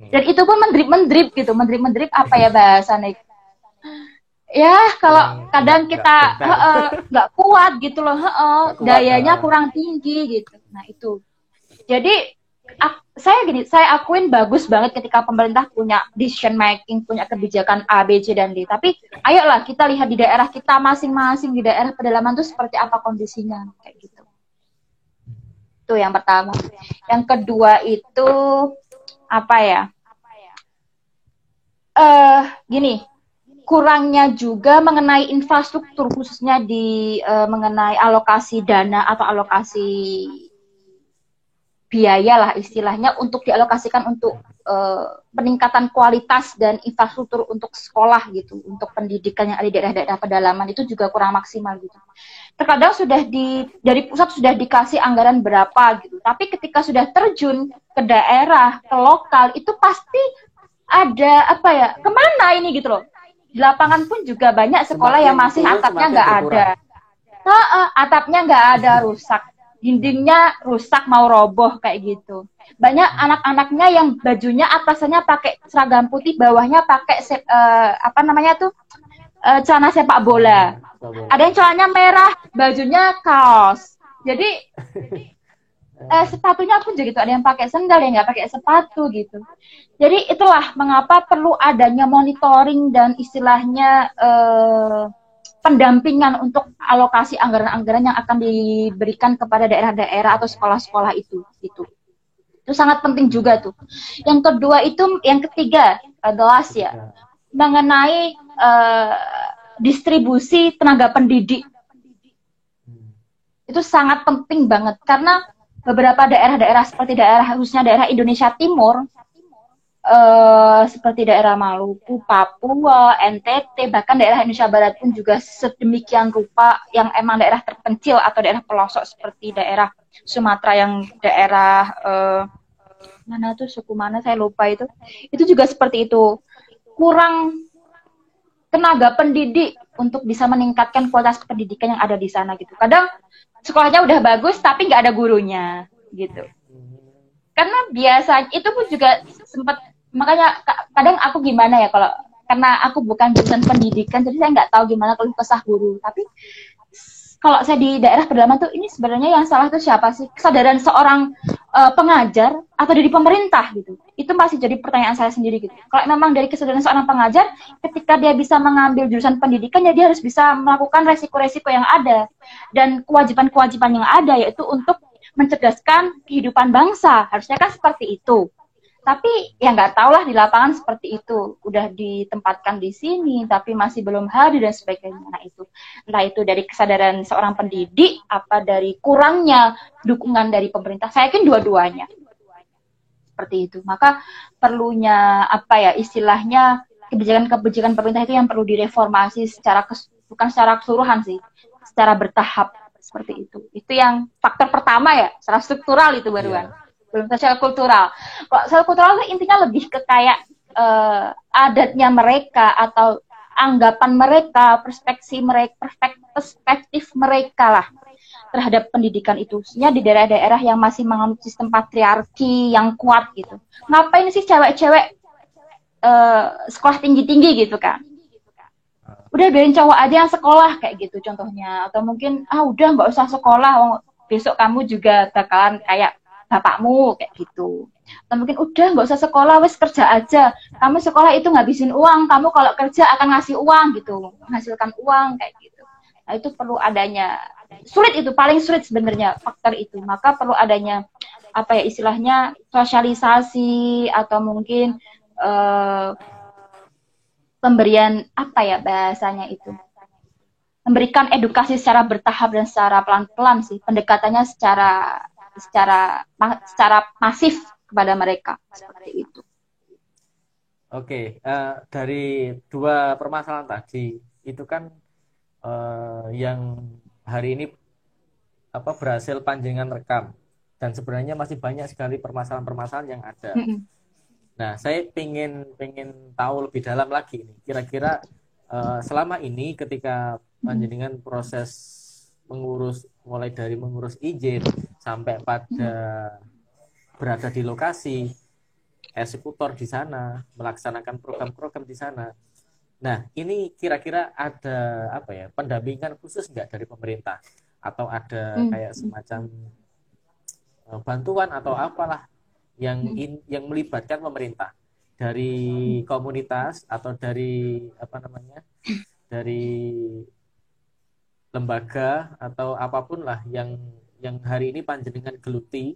Dan itu pun mendrip gitu, mendrip apa ya bahasanya? Ya kalau kadang kita nggak kuat gitu loh, dayanya kurang tinggi gitu. Nah itu, jadi saya akuin bagus banget ketika pemerintah punya decision making, punya kebijakan A, B, C, dan D. Tapi ayolah kita lihat di daerah kita masing-masing, di daerah pedalaman itu seperti apa kondisinya, kayak gitu. Itu yang pertama. Yang kedua itu gini, kurangnya juga mengenai infrastruktur, khususnya di mengenai alokasi dana atau alokasi biaya lah istilahnya untuk dialokasikan untuk peningkatan kualitas dan infrastruktur untuk sekolah gitu, untuk pendidikan yang ada di daerah-daerah pedalaman itu juga kurang maksimal gitu. Terkadang dari pusat sudah dikasih anggaran berapa gitu, tapi ketika sudah terjun ke daerah, ke lokal itu pasti ada apa ya, kemana ini gitu loh. Di lapangan pun juga banyak sekolah yang masih atapnya nggak ada. Atapnya nggak ada, rusak, dindingnya rusak mau roboh kayak gitu. Banyak anak-anaknya yang bajunya atasannya pakai seragam putih, bawahnya pakai apa namanya tuh celana sepak bola. Ada yang celananya merah, bajunya kaos. Jadi sepatunya pun juga gitu, ada yang pakai sendal, yang nggak pakai sepatu gitu. Jadi itulah mengapa perlu adanya monitoring dan istilahnya pendampingan untuk alokasi anggaran-anggaran yang akan diberikan kepada daerah-daerah atau sekolah-sekolah itu. Itu sangat penting juga tuh. Yang kedua itu, yang ketiga adalah ya mengenai distribusi tenaga pendidik. Itu sangat penting banget karena beberapa daerah-daerah seperti khususnya daerah Indonesia Timur, seperti daerah Maluku, Papua, NTT, bahkan daerah Indonesia Barat pun juga sedemikian rupa yang emang daerah terpencil atau daerah pelosok seperti daerah Sumatera yang daerah mana tuh, suku mana saya lupa itu juga seperti itu, kurang tenaga pendidik untuk bisa meningkatkan kualitas pendidikan yang ada di sana gitu. Kadang sekolahnya udah bagus tapi nggak ada gurunya gitu. Karena biasa itu pun juga sempat, makanya kadang aku gimana ya, kalau karena aku bukan jurusan pendidikan jadi saya nggak tahu gimana kalau kesah guru, tapi kalau saya di daerah pedalaman tuh ini sebenarnya yang salah tuh siapa sih, kesadaran seorang pengajar atau dari pemerintah gitu, itu masih jadi pertanyaan saya sendiri gitu. Kalau memang dari kesadaran seorang pengajar, ketika dia bisa mengambil jurusan pendidikan ya dia harus bisa melakukan resiko-resiko yang ada dan kewajiban-kewajiban yang ada, yaitu untuk mencerdaskan kehidupan bangsa, harusnya kan seperti itu. Tapi ya nggak tahu lah di lapangan seperti itu, udah ditempatkan di sini tapi masih belum hadir dan sebagainya. Nah itu, entah itu dari kesadaran seorang pendidik apa dari kurangnya dukungan dari pemerintah, saya yakin dua-duanya seperti itu. Maka perlunya apa ya istilahnya, kebijakan-kebijakan pemerintah itu yang perlu direformasi bukan secara keseluruhan sih, secara bertahap seperti itu. Itu yang faktor pertama ya, secara struktural itu baruan. Belum secara kultural. Kalau secara kultural itu intinya lebih ke kayak adatnya mereka atau anggapan mereka, perspektif mereka lah terhadap pendidikan itu. Khususnya di daerah-daerah yang masih menganut sistem patriarki yang kuat gitu. Ngapain sih cewek-cewek sekolah tinggi-tinggi gitu kan? Udah biarin cowok aja yang sekolah kayak gitu contohnya. Atau mungkin udah nggak usah sekolah, besok kamu juga bakalan kayak bapakmu kayak gitu. Atau mungkin udah nggak usah sekolah, wes kerja aja. Kamu sekolah itu ngabisin uang, kamu kalau kerja akan ngasih uang gitu, menghasilkan uang kayak gitu. Nah itu perlu adanya, sulit itu, paling sulit sebenarnya faktor itu. Maka perlu adanya apa ya istilahnya sosialisasi atau mungkin pemberian apa ya bahasanya itu, memberikan edukasi secara bertahap dan secara pelan-pelan sih, pendekatannya secara masif kepada mereka seperti itu. Oke, dari dua permasalahan tadi itu kan yang hari ini berhasil panjangan rekam, dan sebenarnya masih banyak sekali permasalahan-permasalahan yang ada. Nah, saya pengen tahu lebih dalam lagi nih. Kira-kira selama ini ketika panjenengan proses mulai dari mengurus izin sampai pada berada di lokasi, eksekutor di sana, melaksanakan program-program di sana. Nah, ini kira-kira ada pendampingan khusus nggak dari pemerintah? Atau ada kayak semacam bantuan atau apalah yang melibatkan pemerintah dari komunitas atau dari dari lembaga atau apapun lah yang hari ini panjenengan geluti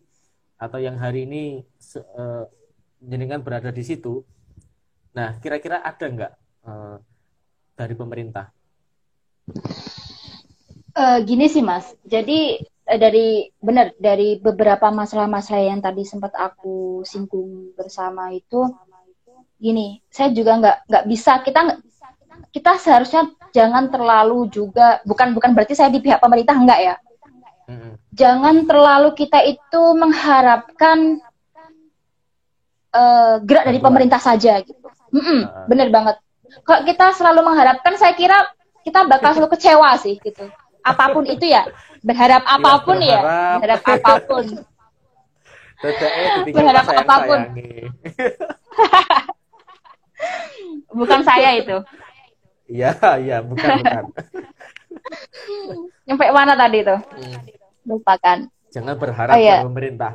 atau yang hari ini panjenengan berada di situ. Nah, kira-kira ada nggak dari pemerintah? Gini sih Mas, jadi dari beberapa masalah-masalah yang tadi sempat aku singgung bersama itu, gini, saya juga nggak bisa, kita seharusnya jangan terlalu juga, bukan berarti saya di pihak pemerintah, enggak ya, jangan terlalu kita itu mengharapkan gerak dari pemerintah saja gitu. Bener banget. Kalau kita selalu mengharapkan, saya kira kita bakal selalu kecewa sih gitu. Apapun itu ya, berharap apapun ya, berharap apapun. Berharap apapun. Bukan saya itu. Iya, bukan. Nyampe mana tadi tuh? Lupakan. Jangan berharap pada pemerintah.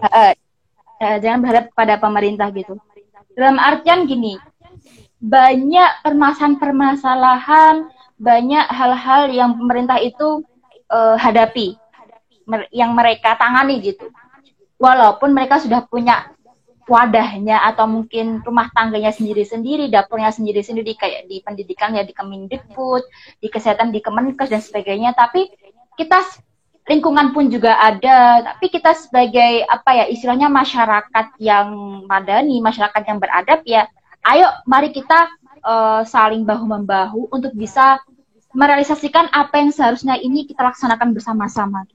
Jangan berharap pada pemerintah gitu. Dalam artian gini, banyak permasalahan, banyak hal-hal yang pemerintah itu hadapi, yang mereka tangani gitu. Walaupun mereka sudah punya wadahnya atau mungkin rumah tangganya sendiri-sendiri, dapurnya sendiri-sendiri, kayak di pendidikan ya di Kemendikbud, di kesehatan di Kemenkes dan sebagainya. Tapi kita lingkungan pun juga ada, tapi kita sebagai istilahnya masyarakat yang madani, masyarakat yang beradab ya, ayo mari kita saling bahu-membahu untuk bisa merealisasikan apa yang seharusnya ini kita laksanakan bersama-sama.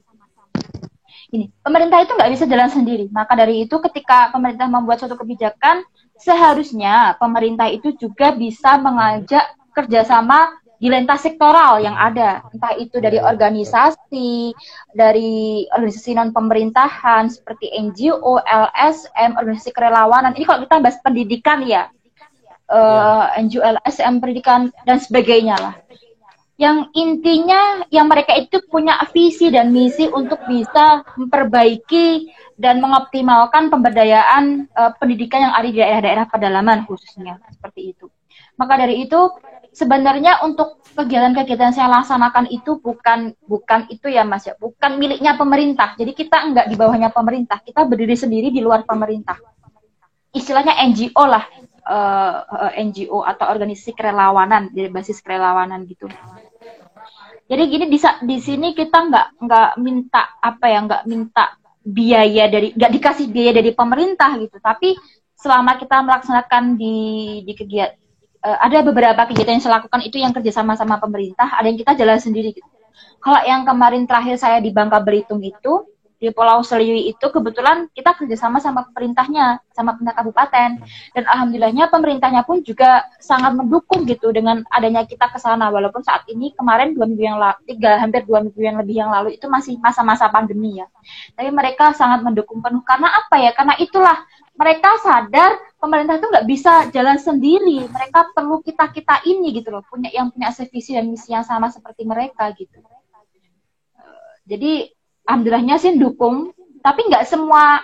Ini pemerintah itu nggak bisa jalan sendiri, maka dari itu ketika pemerintah membuat suatu kebijakan, seharusnya pemerintah itu juga bisa mengajak kerjasama di lintas sektoral yang ada, entah itu dari organisasi non pemerintahan seperti NGO, LSM, organisasi kerelawanan. Ini kalau kita bahas pendidikan ya, NGO, LSM, pendidikan dan sebagainya lah. Yang intinya yang mereka itu punya visi dan misi untuk bisa memperbaiki dan mengoptimalkan pemberdayaan pendidikan yang ada di daerah-daerah pedalaman khususnya, seperti itu. Maka dari itu sebenarnya untuk kegiatan-kegiatan saya laksanakan itu bukan itu ya Mas ya, bukan miliknya pemerintah. Jadi kita enggak di bawahnya pemerintah, kita berdiri sendiri di luar pemerintah. Istilahnya NGO lah, NGO atau organisasi kerelawanan, dari basis kerelawanan gitu. Jadi gini, di sini kita nggak minta nggak minta biaya nggak dikasih biaya dari pemerintah gitu. Tapi selama kita melaksanakan di kegiatan, ada beberapa kegiatan yang saya lakukan itu yang kerjasama sama pemerintah, ada yang kita jalan sendiri gitu. Kalau yang kemarin terakhir saya di Bangka Belitung itu, di Pulau Seliwi itu kebetulan kita kerjasama sama pemerintahnya, sama pemerintah kabupaten, dan alhamdulillahnya pemerintahnya pun juga sangat mendukung gitu dengan adanya kita ke sana, walaupun saat ini kemarin hampir 2 minggu yang lebih yang lalu itu masih masa-masa pandemi ya, tapi mereka sangat mendukung penuh. Karena apa ya? Karena itulah mereka sadar pemerintah itu nggak bisa jalan sendiri, mereka perlu kita ini gitu loh, punya visi dan misi yang sama seperti mereka gitu. Jadi alhamdulillahnya sih dukung, tapi nggak semua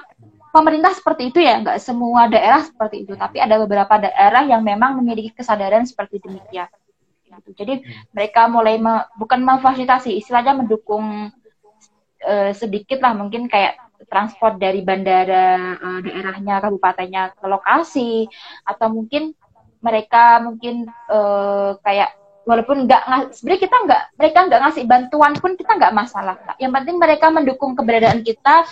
pemerintah seperti itu ya, nggak semua daerah seperti itu, tapi ada beberapa daerah yang memang memiliki kesadaran seperti demikian. Jadi mereka mulai bukan memfasilitasi, istilahnya mendukung sedikit lah, mungkin kayak transport dari bandara daerahnya, kabupatennya ke lokasi, atau mungkin mereka kayak walaupun sebenarnya mereka nggak ngasih bantuan pun kita nggak masalah. Yang penting mereka mendukung keberadaan kita,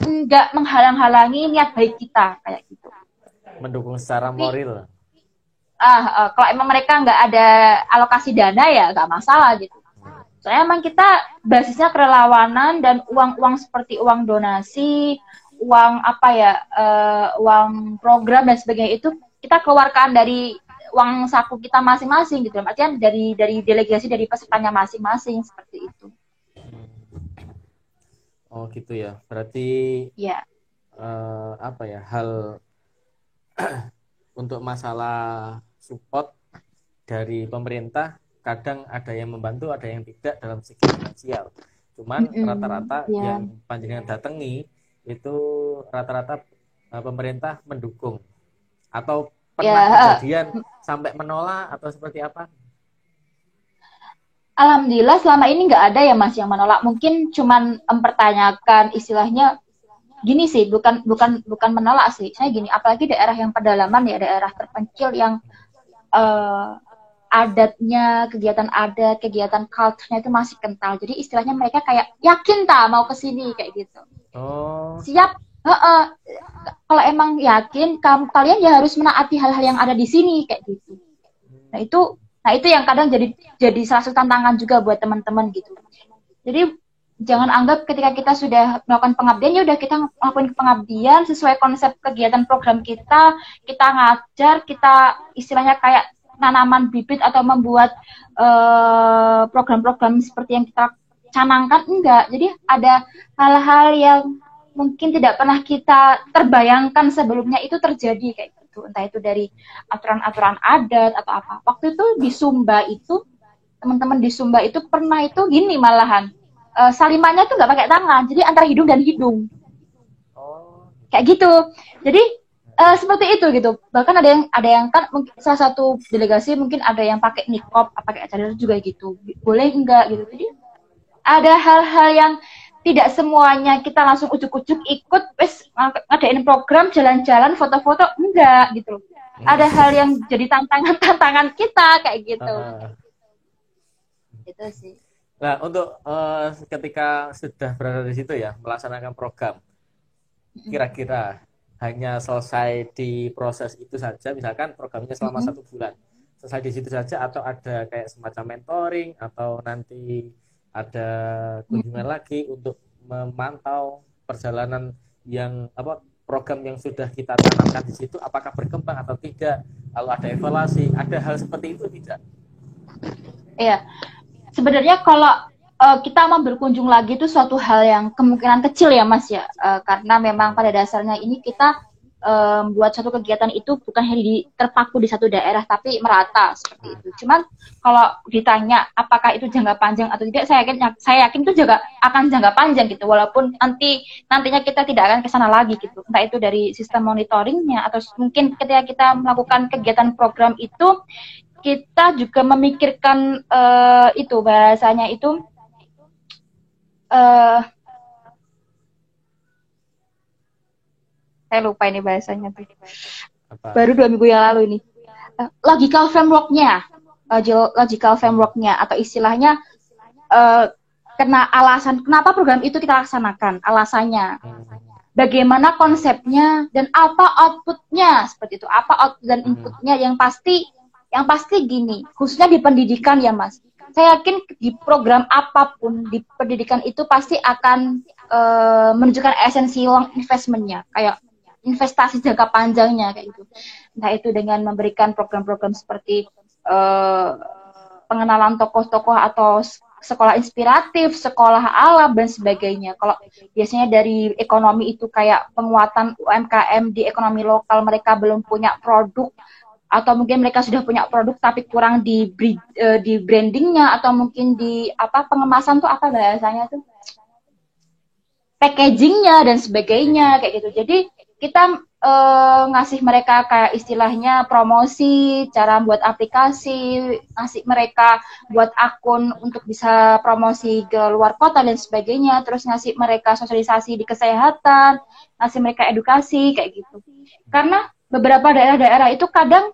nggak menghalang-halangi niat baik kita kayak gitu. Mendukung secara moral. Kalau emang mereka nggak ada alokasi dana ya nggak masalah gitu. Soalnya emang kita basisnya kerelawanan, dan uang seperti uang donasi, uang uang program dan sebagainya itu kita keluarkan dari uang saku kita masing-masing gitu, artinya dari delegasi dari pesertanya masing-masing seperti itu. Oh gitu ya, berarti ya. Hal untuk masalah support dari pemerintah kadang ada yang membantu, ada yang tidak dalam segi finansial. Cuman rata-rata yang panjenengan datangi itu rata-rata pemerintah mendukung, atau pernah kejadian sampai menolak atau seperti apa? Alhamdulillah selama ini nggak ada ya Mas yang menolak. Mungkin cuman mempertanyakan, istilahnya gini sih, bukan menolak sih. Saya gini, apalagi daerah yang pedalaman ya, daerah terpencil yang adatnya, kegiatan adat, kegiatan culture-nya itu masih kental. Jadi istilahnya mereka kayak yakin tak mau ke sini kayak gitu. Oh. Siap. Heeh. Kalau emang yakin, kalian ya harus menaati hal-hal yang ada di sini kayak gitu. Nah itu yang kadang jadi salah satu tantangan juga buat teman-teman gitu. Jadi jangan anggap ketika kita sudah melakukan pengabdian, ya udah kita ngelakuin pengabdian sesuai konsep kegiatan program kita ngajar, kita istilahnya kayak tanaman bibit atau membuat program-program seperti yang kita canangkan, enggak. Jadi ada hal-hal yang mungkin tidak pernah kita terbayangkan sebelumnya itu terjadi kayak gitu. Entah itu dari aturan-aturan adat atau apa. Waktu itu di Sumba itu, teman-teman di Sumba itu pernah itu gini malahan. Salimannya tuh nggak pakai tangan, jadi antara hidung dan hidung. Kayak gitu. Jadi seperti itu gitu. Bahkan ada yang kan mungkin salah satu delegasi mungkin ada yang pakai niqab, pakai cadar juga gitu. Boleh enggak gitu. Jadi ada hal-hal yang tidak semuanya kita langsung ujuk-ujuk ikut wes ngadain program jalan-jalan foto-foto, enggak gitu. Ada hal yang jadi tantangan kita kayak gitu. Itu sih. Nah, untuk ketika sudah berada di situ ya, melaksanakan program, kira-kira hanya selesai di proses itu saja, misalkan programnya selama 1 bulan, selesai di situ saja, atau ada kayak semacam mentoring, atau nanti ada kunjungan lagi untuk memantau perjalanan yang program yang sudah kita tanamkan di situ, apakah berkembang atau tidak, lalu ada evaluasi, ada hal seperti itu tidak? Iya, sebenarnya kalau kita mau berkunjung lagi itu suatu hal yang kemungkinan kecil ya Mas ya, karena memang pada dasarnya ini kita buat satu kegiatan itu bukan hanya terpaku di satu daerah tapi merata seperti itu. Cuman kalau ditanya apakah itu jangka panjang atau tidak, saya yakin itu juga akan jangka panjang gitu, walaupun nantinya kita tidak akan ke sana lagi gitu. Entah itu dari sistem monitoringnya atau mungkin ketika kita melakukan kegiatan program itu kita juga memikirkan itu bahasanya itu saya lupa ini bahasanya tuh. Baru 2 minggu yang lalu ini. Logical framework-nya atau istilahnya kena alasan kenapa program itu kita laksanakan, alasannya. Bagaimana konsepnya dan apa outputnya seperti itu. Apa output dan inputnya yang pasti gini, khususnya di pendidikan ya Mas. Saya yakin di program apapun di pendidikan itu pasti akan menunjukkan esensi long investment-nya, kayak investasi jangka panjangnya kayak gitu. Entah itu dengan memberikan program-program seperti pengenalan tokoh-tokoh atau sekolah inspiratif, sekolah alam dan sebagainya. Kalau biasanya dari ekonomi itu kayak penguatan UMKM di ekonomi lokal, mereka belum punya produk atau mungkin mereka sudah punya produk tapi kurang di brandingnya atau mungkin di pengemasan tuh apa bahasanya tuh, packagingnya dan sebagainya kayak gitu. Jadi kita ngasih mereka kayak istilahnya promosi, cara buat aplikasi, ngasih mereka buat akun untuk bisa promosi ke luar kota dan sebagainya, terus ngasih mereka sosialisasi di kesehatan, ngasih mereka edukasi kayak gitu. Karena beberapa daerah-daerah itu kadang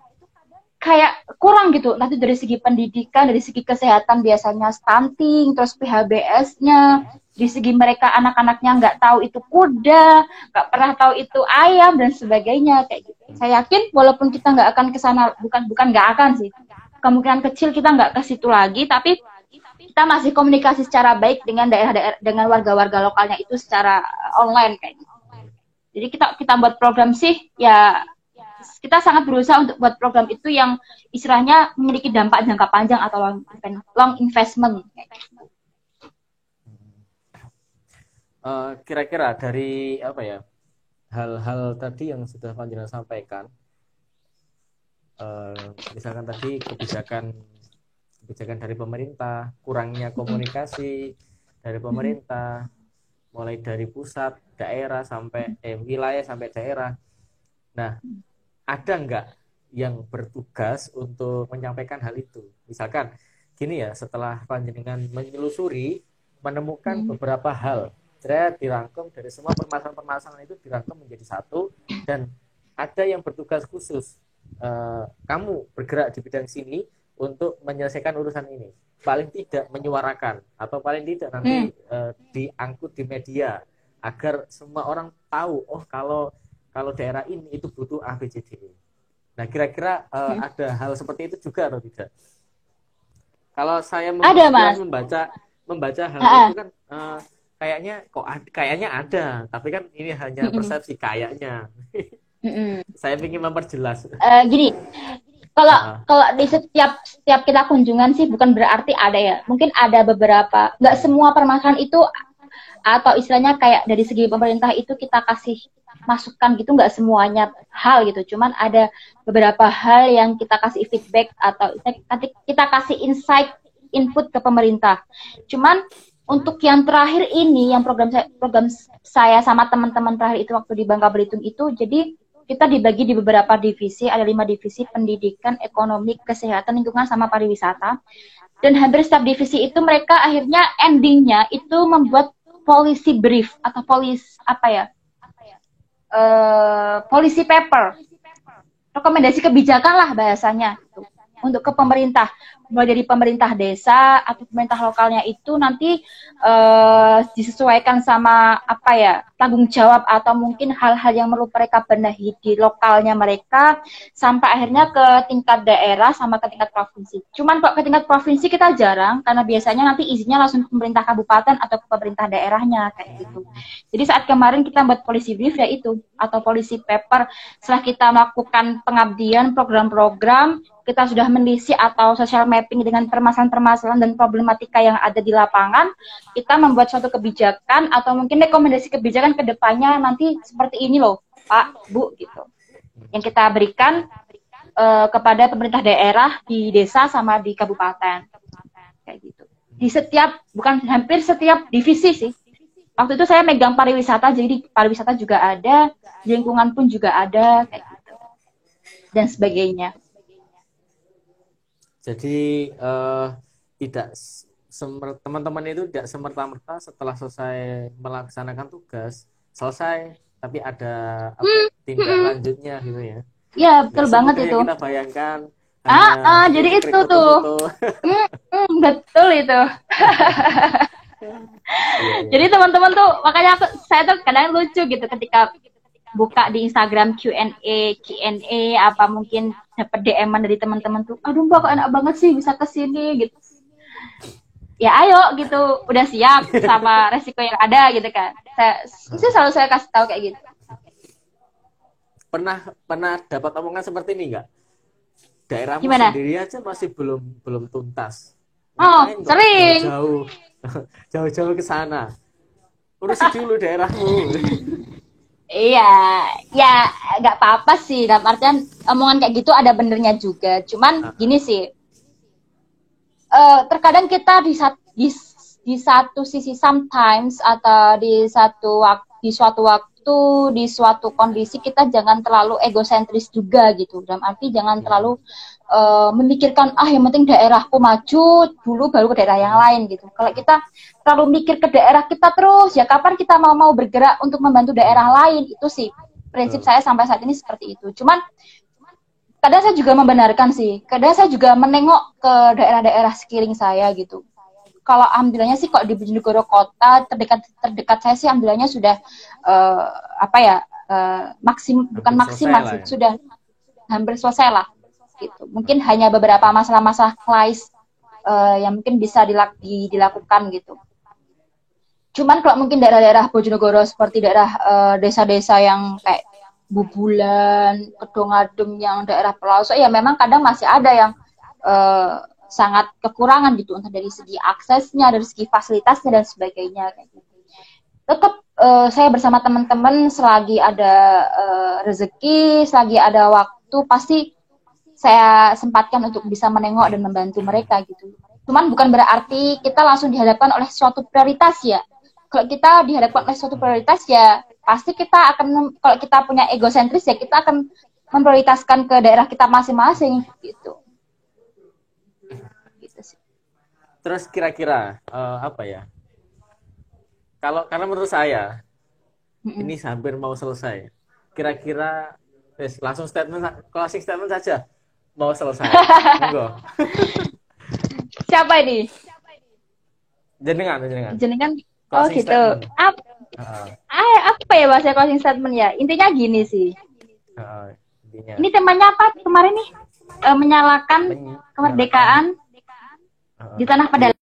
kayak kurang gitu, nanti dari segi pendidikan, dari segi kesehatan biasanya stunting, terus PHBS-nya, di segi mereka anak-anaknya nggak tahu itu kuda, nggak pernah tahu itu ayam dan sebagainya kayak gitu. Saya yakin walaupun kita nggak akan ke sana, bukan nggak akan sih, kemungkinan kecil kita nggak ke situ lagi, tapi kita masih komunikasi secara baik dengan daerah-daerah, dengan warga-warga lokalnya itu secara online kayak gitu. Jadi kita buat program sih ya, kita sangat berusaha untuk buat program itu yang istilahnya memiliki dampak jangka panjang atau long investment kayak gitu. Kira-kira dari hal-hal tadi yang sudah Panjenengan sampaikan, misalkan tadi kebijakan dari pemerintah, kurangnya komunikasi dari pemerintah, mulai dari pusat, daerah sampai wilayah sampai daerah. Nah, ada nggak yang bertugas untuk menyampaikan hal itu? Misalkan gini ya, setelah Panjenengan menyelusuri, menemukan beberapa hal, dirangkum dari semua permasalahan-permasalahan itu, dirangkum menjadi satu, dan ada yang bertugas khusus. Kamu bergerak di bidang sini, untuk menyelesaikan urusan ini. Paling tidak menyuarakan atau paling tidak nanti diangkut di media agar semua orang tahu, oh kalau daerah ini itu butuh A B C D. Nah, kira-kira ada hal seperti itu juga atau tidak? Kalau saya Ada, Mas. membaca hal itu kan kayaknya ada, tapi kan ini hanya persepsi kayaknya. Saya ingin memperjelas. Gini, kalau di setiap kita kunjungan sih bukan berarti ada ya. Mungkin ada beberapa, nggak semua permasalahan itu atau istilahnya kayak dari segi pemerintah itu kita kasih masukan gitu, nggak semuanya hal gitu. Cuman ada beberapa hal yang kita kasih feedback atau kita kasih insight, input ke pemerintah. Cuman untuk yang terakhir ini, yang program saya sama teman-teman terakhir itu waktu di Bangka Belitung itu, jadi kita dibagi di beberapa divisi, ada 5 divisi: pendidikan, ekonomi, kesehatan, lingkungan, sama pariwisata. Dan hampir setiap divisi itu mereka akhirnya endingnya itu membuat policy brief atau policy paper, rekomendasi kebijakan lah bahasanya, untuk ke pemerintah, mulai dari pemerintah desa atau pemerintah lokalnya itu nanti disesuaikan sama tanggung jawab atau mungkin hal-hal yang perlu mereka benahi di lokalnya mereka, sampai akhirnya ke tingkat daerah sama ke tingkat provinsi. Cuman kok ke tingkat provinsi kita jarang, karena biasanya nanti izinnya langsung ke pemerintah kabupaten atau ke pemerintah daerahnya kayak gitu. Jadi saat kemarin kita buat policy brief ya itu, atau policy paper, setelah kita melakukan pengabdian program-program, kita sudah mendisi atau social mapping dengan permasalahan-permasalahan dan problematika yang ada di lapangan, kita membuat suatu kebijakan atau mungkin rekomendasi kebijakan ke depannya nanti seperti ini loh, Pak, Bu, gitu. Yang kita berikan kepada pemerintah daerah di desa sama di kabupaten. Kayak gitu. Di hampir setiap divisi sih. Waktu itu saya megang pariwisata, jadi di pariwisata juga ada, di lingkungan pun juga ada, kayak gitu. Dan sebagainya. Jadi teman-teman itu tidak semerta-merta setelah selesai melaksanakan tugas selesai, tapi ada tindak lanjutnya gitu ya. Iya, betul banget itu. Kita bayangkan. Jadi itu tuh. Betul itu. Jadi teman-teman tuh, makanya saya tuh kadang lucu gitu ketika buka di Instagram Q&A apa mungkin dapat DM-an dari teman-teman tuh, aduh Mbak kok enak banget sih bisa kesini gitu. Ya ayo gitu, udah siap sama resiko yang ada gitu kan. Itu selalu saya kasih tahu kayak gitu. Pernah dapat omongan seperti ini nggak? Daerahmu Gimana? Sendiri aja masih belum tuntas. Ngapain sering. Jauh-jauh ke sana. Urusi dulu daerahmu. Iya, ya nggak apa-apa sih. Dalam artian omongan kayak gitu ada benernya juga. Cuman gini sih, terkadang kita di satu sisi sometimes atau di suatu waktu di suatu kondisi kita jangan terlalu egosentris juga gitu. Dalam arti jangan terlalu memikirkan yang penting daerahku maju dulu baru ke daerah yang lain gitu. Kalau kita terlalu mikir ke daerah kita terus, ya kapan kita mau bergerak untuk membantu daerah lain? Itu sih prinsip saya sampai saat ini seperti itu. Cuman kadang saya juga membenarkan sih, kadang saya juga menengok ke daerah-daerah sekeliling saya gitu. Kalau alhamdulillahnya sih, kalau di Bojonegoro kota terdekat saya sih alhamdulillahnya sudah bukan maksimal sih, sudah hampir selesai lah gitu. Mungkin hanya beberapa masalah-masalah klais yang mungkin bisa dilakukan gitu. Cuman kalau mungkin daerah-daerah Bojonegoro seperti daerah desa-desa yang kayak Bubulan, Kedongadem, yang daerah pelosok, ya memang kadang masih ada yang sangat kekurangan gitu, entah dari segi aksesnya, dari segi fasilitasnya dan sebagainya. Tetap saya bersama teman-teman selagi ada rezeki, selagi ada waktu, pasti saya sempatkan untuk bisa menengok dan membantu mereka gitu. Cuman bukan berarti kita langsung dihadapkan oleh suatu prioritas ya. Kalau kita dihadapkan oleh suatu prioritas ya, pasti kita akan, kalau kita punya egosentris ya, kita akan memprioritaskan ke daerah kita masing-masing gitu. Gitu sih. Terus kira-kira karena menurut saya ini hampir mau selesai. Kira-kira langsung closing statement saja. mau selesai. Monggo. Siapa ini? Jenengan. Jenengan. Oh Closing gitu. statement. Apa ya bahasa closing statement ya? Intinya gini sih. Intinya. Ini temanya apa kemarin nih? Menyalakan kemerdekaan di tanah Padang.